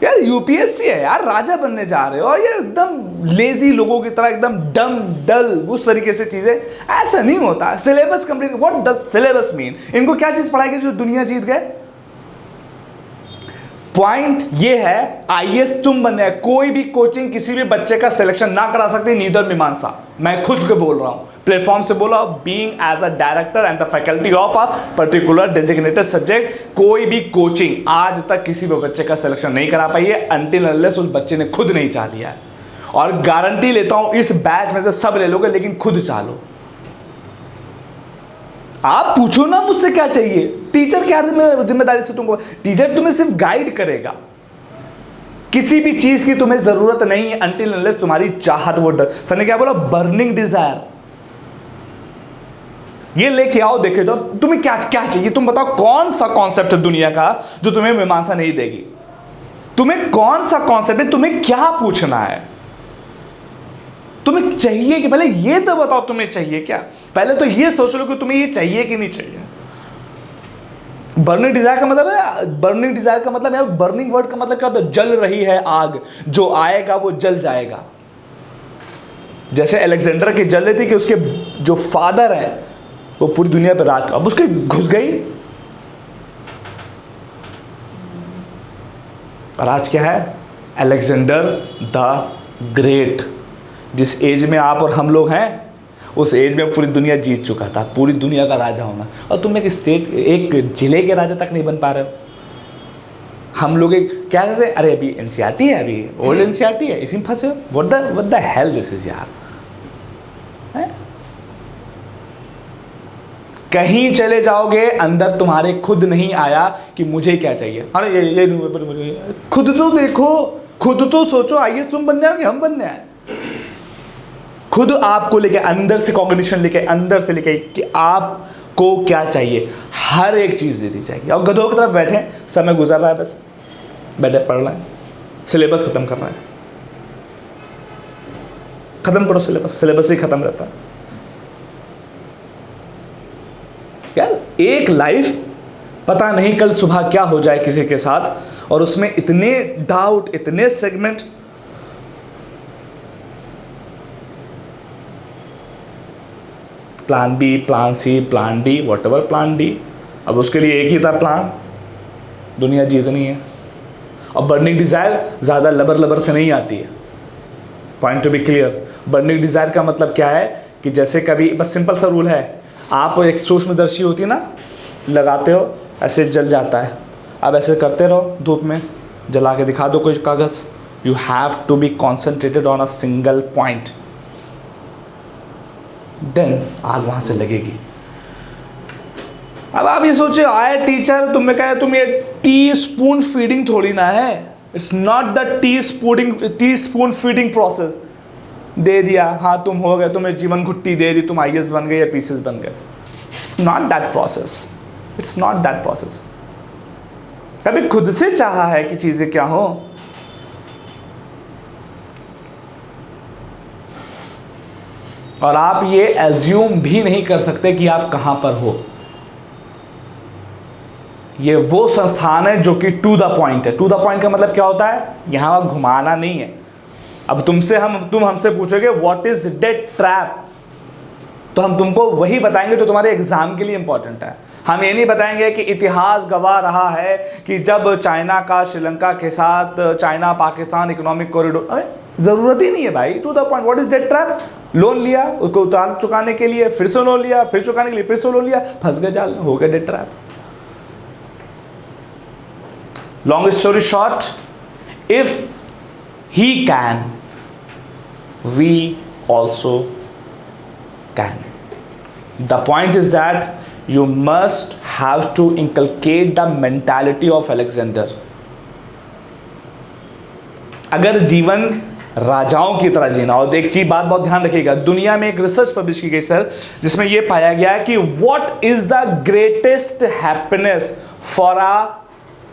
यार? यूपीएससी है यार, राजा बनने जा रहे हो, और ये एकदम लेजी लोगों की तरह एकदम डम डल उस तरीके से चीजें, ऐसा नहीं होता। Syllabus complete, what does syllabus mean? इनको क्या चीज पढ़ाएगी जो दुनिया जीत गए? पॉइंट ये है, आईएएस तुम बनने है। कोई भी कोचिंग किसी भी बच्चे का सिलेक्शन ना करा सकती, नीदर मीमांसा। मैं खुद के बोल रहा हूं, प्लेटफॉर्म से बोला, being as a director and the faculty of a particular designated subject, कोई भी कोचिंग आज तक किसी भी बच्चे का सिलेक्शन नहीं करा पाई है, अनटिल अनलेस उस बच्चे ने खुद नहीं चाह लिया है। और गारंटी लेता हूं इस बैच में से सब ले लोगे, लेकिन खुद चाह लो। आप पूछो ना मुझसे क्या चाहिए, टीचर क्या जिम्मेदारी से तुमको, टीचर तुम्हें सिर्फ गाइड करेगा। किसी भी चीज की तुम्हें जरूरत नहीं है अनटिल अनलेस तुम्हारी चाहत वो सर ने क्या बोला, बर्निंग डिजायर। ये लेके आओ, देखे जाओ तुम्हें क्या क्या चाहिए। तुम बताओ कौन सा कॉन्सेप्ट है दुनिया का जो तुम्हें मीमांसा नहीं देगी? तुम्हें कौन सा कॉन्सेप्ट है, तुम्हें क्या पूछना है, तुम्हें चाहिए कि पहले ये तो बताओ तुम्हें चाहिए क्या। पहले तो ये सोच लो कि तुम्हें ये चाहिए कि नहीं चाहिए। बर्निंग डिजायर का मतलब है, बर्निंग डिजायर का मतलब है, बर्निंग वर्ड का मतलब क्या होता है? जल रही है आग, जो आएगा वो जल जाएगा। जैसे अलेक्जेंडर की जल रही थी कि उसके जो फादर है वो पूरी दुनिया पर राज कर, अब उसके घुस गई। और आज क्या है? Alexander the great. जिस एज में आप और हम लोग हैं, उस एज में पूरी दुनिया जीत चुका था, पूरी दुनिया का राजा होना। और तुम एक स्टेट, एक जिले के राजा तक नहीं बन पा रहे हो। हम लोग एक क्या कहते हैं, अरे अभी एनसीईआरटी है, अभी ओल्ड एनसीईआरटी है, इसी में फंसे हो। What the hell this is यार। कहीं चले जाओगे, अंदर तुम्हारे खुद नहीं आया कि मुझे क्या चाहिए। अरे ये खुद तो देखो, खुद तो सोचो, आईएएस तुम बनने आओगे, हम बनने आए। खुद आपको लेके, अंदर से कॉग्निशन लेके, अंदर से लेके कि आपको क्या चाहिए, हर एक चीज दे दी जाएगी। और गधों की तरफ बैठे, समय गुजर रहा है, बस बैठे पढ़ रहे हैं, सिलेबस खत्म कर रहा है। खत्म करो सिलेबस, सिलेबस ही खत्म रहता है यार। एक लाइफ, पता नहीं कल सुबह क्या हो जाए किसी के साथ, और उसमें इतने डाउट, इतने segment. Plan B, plan C, plan D, whatever plan D. अब उसके लिए एक ही था प्लान, दुनिया जीतनी है। और बर्निंग डिजायर ज़्यादा लबर लबर से नहीं आती है। Point to be clear. Burning desire का मतलब क्या है कि जैसे कभी, बस सिंपल सा रूल है, आप एक सूक्ष्मदर्शी होती है ना, लगाते हो ऐसे जल जाता है। अब ऐसे करते रहो, धूप में जला के दिखा दो कोई कागज़। You have to be concentrated on a single point, then आग वहां से लगेगी। अब आप ये सोचे, आए टीचर तुम्हें कहे तुम ये टी स्पून फीडिंग थोड़ी ना है। It's not the teaspoon feeding process. दे दिया, हाँ तुम हो गए, तुम्हें जीवन घुट्टी दे दी, तुम आईएएस बन गए या पीसीएस बन गए। It's not that process, it's not that process. कभी खुद से चाहा है कि चीजें क्या हो? और आप ये एज्यूम भी नहीं कर सकते कि आप कहां पर हो। ये वो संस्थान है जो कि टू द पॉइंट है। टू द पॉइंट का मतलब क्या होता है? यहां घुमाना नहीं है। अब तुम हमसे पूछोगे व्हाट इज डेथ ट्रैप, तो हम तुमको वही बताएंगे जो तुम्हारे एग्जाम के लिए इंपॉर्टेंट है। हम ये नहीं बताएंगे कि इतिहास गवाह रहा है कि जब चाइना का श्रीलंका के साथ चाइना पाकिस्तान इकोनॉमिक कॉरिडोर, अरे ज़रूरत ही नहीं है भाई, to the point. What is debt trap? Loan लिया, उसको उतार चुकाने के लिए फिर से लोन लिया, फिर चुकाने के लिए फिर से लोन लिया, फंस गए जाल, हो गया debt trap. Long story short, if he can we also can. The point is that you must have to inculcate the mentality of Alexander। अगर जीवन राजाओं की तरह जीना हो, एक चीज बात बहुत ध्यान रखिएगा, दुनिया में एक रिसर्च पब्लिश की गई सर, जिसमें यह पाया गया है कि what is the greatest happiness for a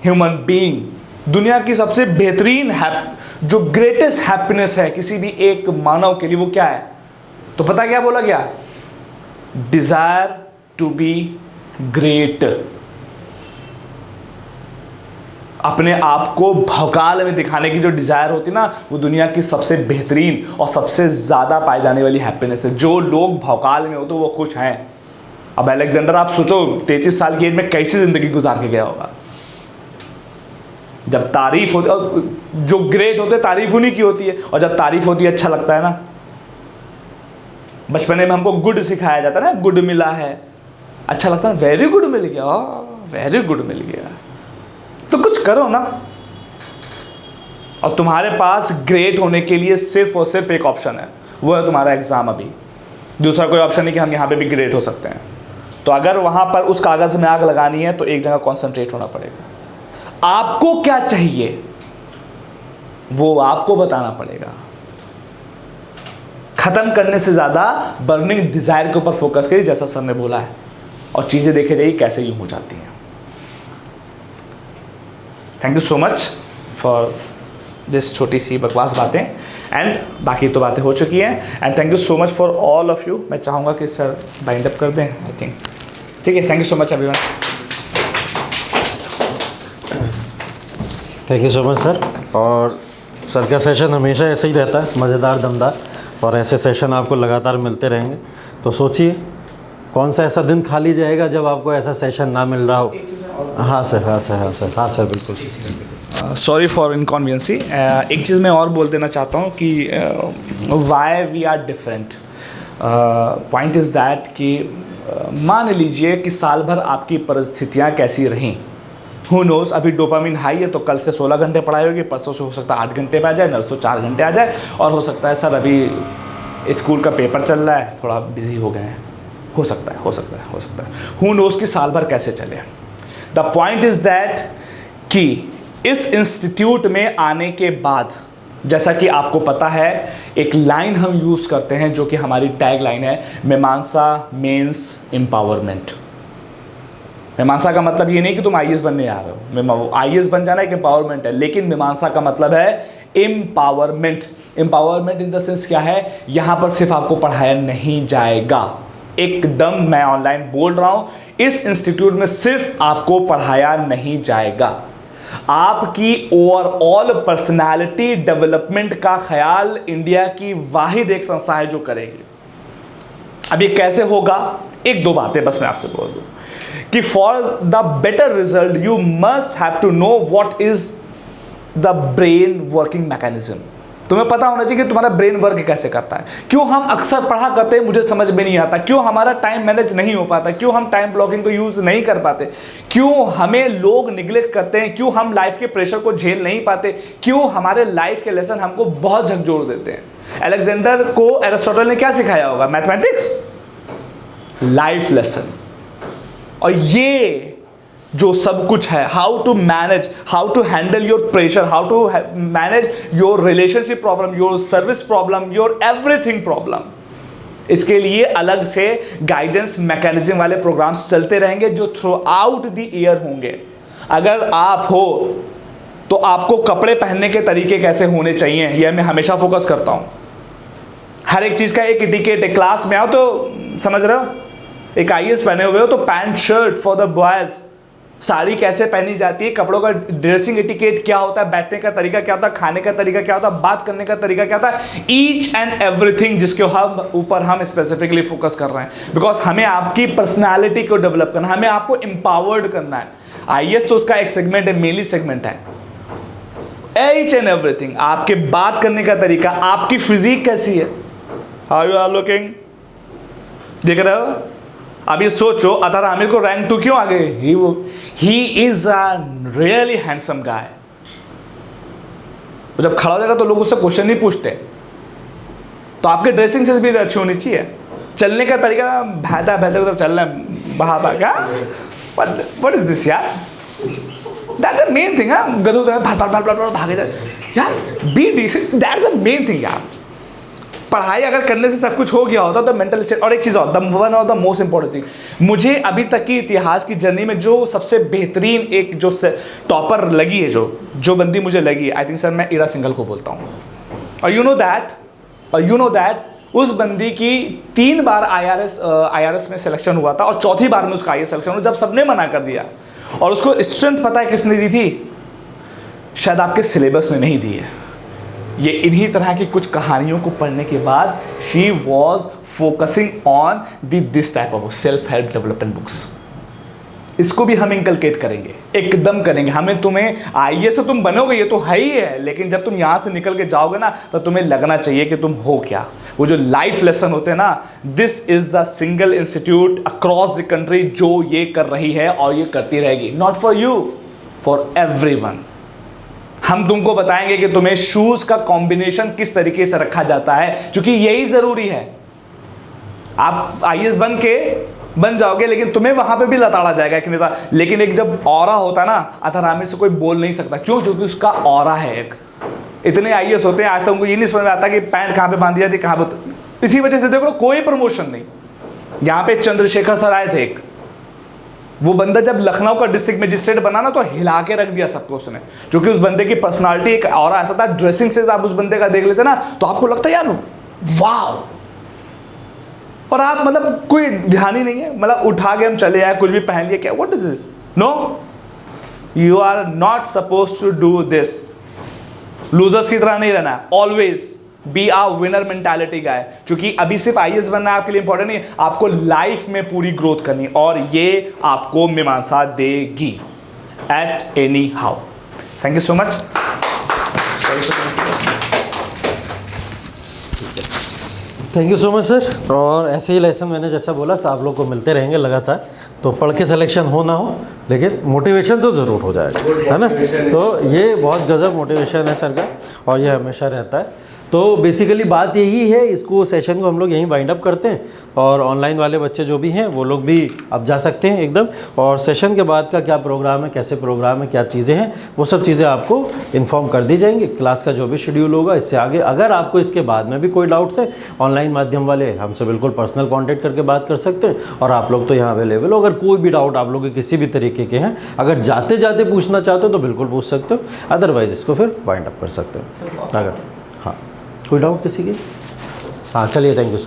human being. दुनिया की सबसे बेहतरीन जो ग्रेटेस्ट हैप्पीनेस है किसी भी एक मानव के लिए, वो क्या है? तो पता क्या बोला गया? Desire to be great. अपने आप को भौकाल में दिखाने की जो डिजायर होती ना, वो दुनिया की सबसे बेहतरीन और सबसे ज्यादा पाई जाने वाली हैप्पीनेस है। जो लोग भौकाल में होते वो खुश हैं। अब अलेक्जेंडर आप सोचो 33 साल की एज में कैसी जिंदगी गुजार के गया होगा। जब तारीफ होती, और जो ग्रेट होते तारीफ उन्हीं की होती है, और जब तारीफ होती है अच्छा लगता है ना। बचपन में हमको गुड सिखाया जाता है ना, गुड मिला है, अच्छा लगता है, वेरी गुड मिल गया, वेरी गुड मिल गया, तो कुछ करो ना। और तुम्हारे पास ग्रेट होने के लिए सिर्फ और सिर्फ एक ऑप्शन है, वो है तुम्हारा एग्जाम। अभी दूसरा कोई ऑप्शन नहीं कि हम यहाँ पे भी ग्रेट हो सकते हैं। तो अगर वहाँ पर उस कागज़ में आग लगानी है तो एक जगह कॉन्सेंट्रेट होना पड़ेगा। आपको क्या चाहिए वो आपको बताना पड़ेगा। खत्म करने से ज़्यादा बर्निंग डिज़ायर के ऊपर फोकस करिए, जैसा सर ने बोला है, और चीज़ें देखे जाइए कैसे यूँ हो जाती हैं। Thank you so much for this छोटी सी बकवास बातें, एंड बाकी तो बातें हो चुकी हैं। And thank you so much for all of you. मैं चाहूँगा कि सर बाइंड अप कर दें, आई थिंक ठीक है। Thank you so much everyone. Thank you so much sir. और सर का सेशन हमेशा ऐसे ही रहता है, मज़ेदार, दमदार, और ऐसे सेशन आपको लगातार मिलते रहेंगे। तो सोचिए कौन सा ऐसा दिन खाली जाएगा जब आपको ऐसा सेशन ना मिल रहा हो। हाँ सर, हाँ सर, हाँ सर, हाँ सर, बिल्कुल। Sorry for inconvenience. एक चीज़ मैं और बोल देना चाहता हूँ कि why we are different. Point is that कि मान लीजिए कि साल भर आपकी परिस्थितियाँ कैसी रहीं, हु नोज़, अभी डोपामिन हाई है तो कल से 16 घंटे पढ़ाई होगी, परसों से हो सकता है 8 घंटे पे आ जाए, नरसों 4 घंटे आ जाए, और हो सकता है सर अभी स्कूल का पेपर चल रहा है, थोड़ा बिजी हो गए हैं, हो सकता है, हो सकता है, हो सकता है, हु नोज़ कि साल भर कैसे चले। द पॉइंट इज़ दैट कि इस इंस्टीट्यूट में आने के बाद, जैसा कि आपको पता है, एक लाइन हम यूज़ करते हैं जो कि हमारी टैग लाइन है, मीमांसा मीन्स एम्पावरमेंट। मीमांसा का मतलब ये नहीं कि तुम आईएएस बनने आ रहे हो, आईएएस बन जाना एक एम्पावरमेंट है, लेकिन मीमांसा का मतलब है empowerment. Empowerment in the sense क्या है, यहाँ पर सिर्फ आपको पढ़ाया नहीं जाएगा, एकदम मैं ऑनलाइन बोल रहा हूँ, इस इंस्टीट्यूट में सिर्फ आपको पढ़ाया नहीं जाएगा, आपकी ओवरऑल पर्सनालिटी डेवलपमेंट का ख्याल इंडिया की वाहिद एक संस्था है जो करेगी। अब ये कैसे होगा, एक दो बातें बस मैं आपसे बोल दूं कि for the better result you must have to know what is the brain working mechanism. तुम्हें पता होना चाहिए कि तुम्हारा ब्रेन वर्क कैसे करता है। क्यों हम अक्सर पढ़ा करते हैं मुझे समझ में नहीं आता, क्यों हमारा टाइम मैनेज नहीं हो पाता, क्यों हम टाइम ब्लॉकिंग को यूज नहीं कर पाते, क्यों हमें लोग निगलेक्ट करते हैं, क्यों हम लाइफ के प्रेशर को झेल नहीं पाते, क्यों हमारे लाइफ के लेसन हमको बहुत झकझोर देते हैं। अलेक्जेंडर को एरिस्टोटल ने क्या सिखाया होगा, मैथमेटिक्स, लाइफ लेसन। और ये जो सब कुछ है, how to manage, how to handle your pressure, how to manage your relationship problem, your service problem, your everything problem, इसके लिए अलग से गाइडेंस मैकेनिज्म वाले प्रोग्राम्स चलते रहेंगे जो थ्रू आउट द ईयर होंगे। अगर आप हो तो आपको कपड़े पहनने के तरीके कैसे होने चाहिए, यह मैं हमेशा फोकस करता हूँ। हर एक चीज़ का एक इटिकेट है। क्लास में आओ तो समझ रहे हो, एक आईएएस पहने हुए हो तो pant shirt for the boys, sari कैसे पहनी जाती है, कपड़ों का ड्रेसिंग एटिकेट क्या होता है, बैठने का तरीका क्या होता है, खाने का तरीका क्या होता है, बात करने का तरीका क्या होता है, ईच एंड एवरीथिंग जिसके ऊपर हम स्पेसिफिकली फोकस कर रहे हैं। बिकॉज हमें आपकी पर्सनालिटी को डेवलप करना है, हमें आपको एम्पावर्ड करना है। आईएएस तो उसका एक सेगमेंट है, मेनली सेगमेंट है। ईच एंड एवरीथिंग, आपके बात करने का तरीका, आपकी फिजिक कैसी है, हाउ यू आर लुकिंग, देख रहे हो। अब ये सोचो अतहर आमिर को रैंक 2 क्यों आ गए, he is a really handsome guy. जब खड़ा हो जाएगा तो लोग उससे क्वेश्चन नहीं पूछते। तो आपके ड्रेसिंग सेंस भी अच्छी होनी चाहिए, चलने का तरीका बहता बहते उधर चलना बहा क्या, व्हाट इज दिस यार, दैट्स द मेन थिंग। गधू भागे जाए यार, be decent, that's the main thing यार। पढ़ाई अगर करने से सब कुछ हो गया होता तो मेंटल स्टेट। और एक चीज़ और, one of the most important thing, मुझे अभी तक की इतिहास की जर्नी में जो सबसे बेहतरीन एक जो टॉपर लगी है, जो बंदी मुझे लगी, आई थिंक सर मैं इरा सिंघल को बोलता हूँ। और यू नो दैट उस बंदी की 3 बार IRS में सिलेक्शन हुआ था और चौथी बार में उसका IAS सिलेक्शन हुआ जब सबने मना कर दिया। और उसको स्ट्रेंथ पता है किसने दी थी, शायद आपके सिलेबस में नहीं दी है। ये इन्हीं तरह की कुछ कहानियों को पढ़ने के बाद she was focusing on this type of self help development books. इसको भी हम इंकलकेट करेंगे, एकदम करेंगे। हमें तुम्हें IAS से तुम बनोगे ये तो है ही है, लेकिन जब तुम यहाँ से निकल के जाओगे ना तो तुम्हें लगना चाहिए कि तुम हो क्या। वो जो लाइफ लेसन होते हैं ना, this is the single institute across the country जो ये कर रही है और ये करती रहेगी। Not for you, for everyone. हम तुमको बताएंगे कि तुम्हें शूज का कॉम्बिनेशन किस तरीके से रखा जाता है, क्योंकि यही जरूरी है। आप IAS बन जाओगे लेकिन तुम्हें वहां पे भी लताड़ा जाएगा कि नेता। लेकिन एक जब ऑरा होता है ना, अतहर आमिर से कोई बोल नहीं सकता, क्यों, क्योंकि उसका ऑरा है एक। इतने IAS होते हैं, आज तक उनको ये नहीं समझ में आता कि पैंट कहाँ पे बांधी जाती है, कहाँ पे। इसी वजह से देखो कोई प्रमोशन नहीं। यहाँ पे चंद्रशेखर सर आए थे, एक वो बंदा जब लखनऊ का डिस्ट्रिक्ट मजिस्ट्रेट बना ना तो हिला के रख दिया सबको उसने, क्योंकि उस बंदे की पर्सनालिटी एक और ऐसा था। ड्रेसिंग से आप उस बंदे का देख लेते ना तो आपको लगता है यार वाह, और आप मतलब कोई ध्यान ही नहीं है, मतलब उठा के हम चले आए, कुछ भी पहन लिया, क्या what is this, no, you are not suppose to do this. Losers की तरह नहीं रहना, always be a winner mentality guy. क्योंकि अभी सिर्फ IAS बनना आपके लिए इंपॉर्टेंट नहीं, आपको लाइफ में पूरी ग्रोथ करनी, और ये आपको मीमांसा देगी at any how. Thank you so much. Thank you so much sir. और ऐसे ही लेसन मैंने जैसा बोला आप लोग को मिलते रहेंगे लगातार, तो पढ़ के सिलेक्शन हो ना हो लेकिन मोटिवेशन तो ज़रूर हो जाएगा, है ना। तो ये बहुत गज़ब मोटिवेशन है सर का, और ये हमेशा रहता है। तो बेसिकली बात यही है, इसको सेशन को हम लोग यहीं वाइंड अप करते हैं, और ऑनलाइन वाले बच्चे जो भी हैं वो लोग भी अब जा सकते हैं एकदम। और सेशन के बाद का क्या प्रोग्राम है, कैसे प्रोग्राम है, क्या चीज़ें हैं, वो सब चीज़ें आपको इन्फॉर्म कर दी जाएंगी। क्लास का जो भी शेड्यूल होगा इससे आगे, अगर आपको इसके बाद में भी कोई डाउट्स है, ऑनलाइन माध्यम वाले हमसे बिल्कुल पर्सनल कॉन्टैक्ट करके बात कर सकते हैं, और आप लोग तो यहाँ अवेलेबल हो। अगर कोई भी डाउट आप लोग के किसी भी तरीके के हैं, अगर जाते जाते पूछना चाहते हो तो बिल्कुल पूछ सकते हो, अदरवाइज़ इसको फिर वाइंड अप कर सकते हो। अगर हाँ कोई डाउट किसी की, हाँ चलिए, थैंक यू सो मच।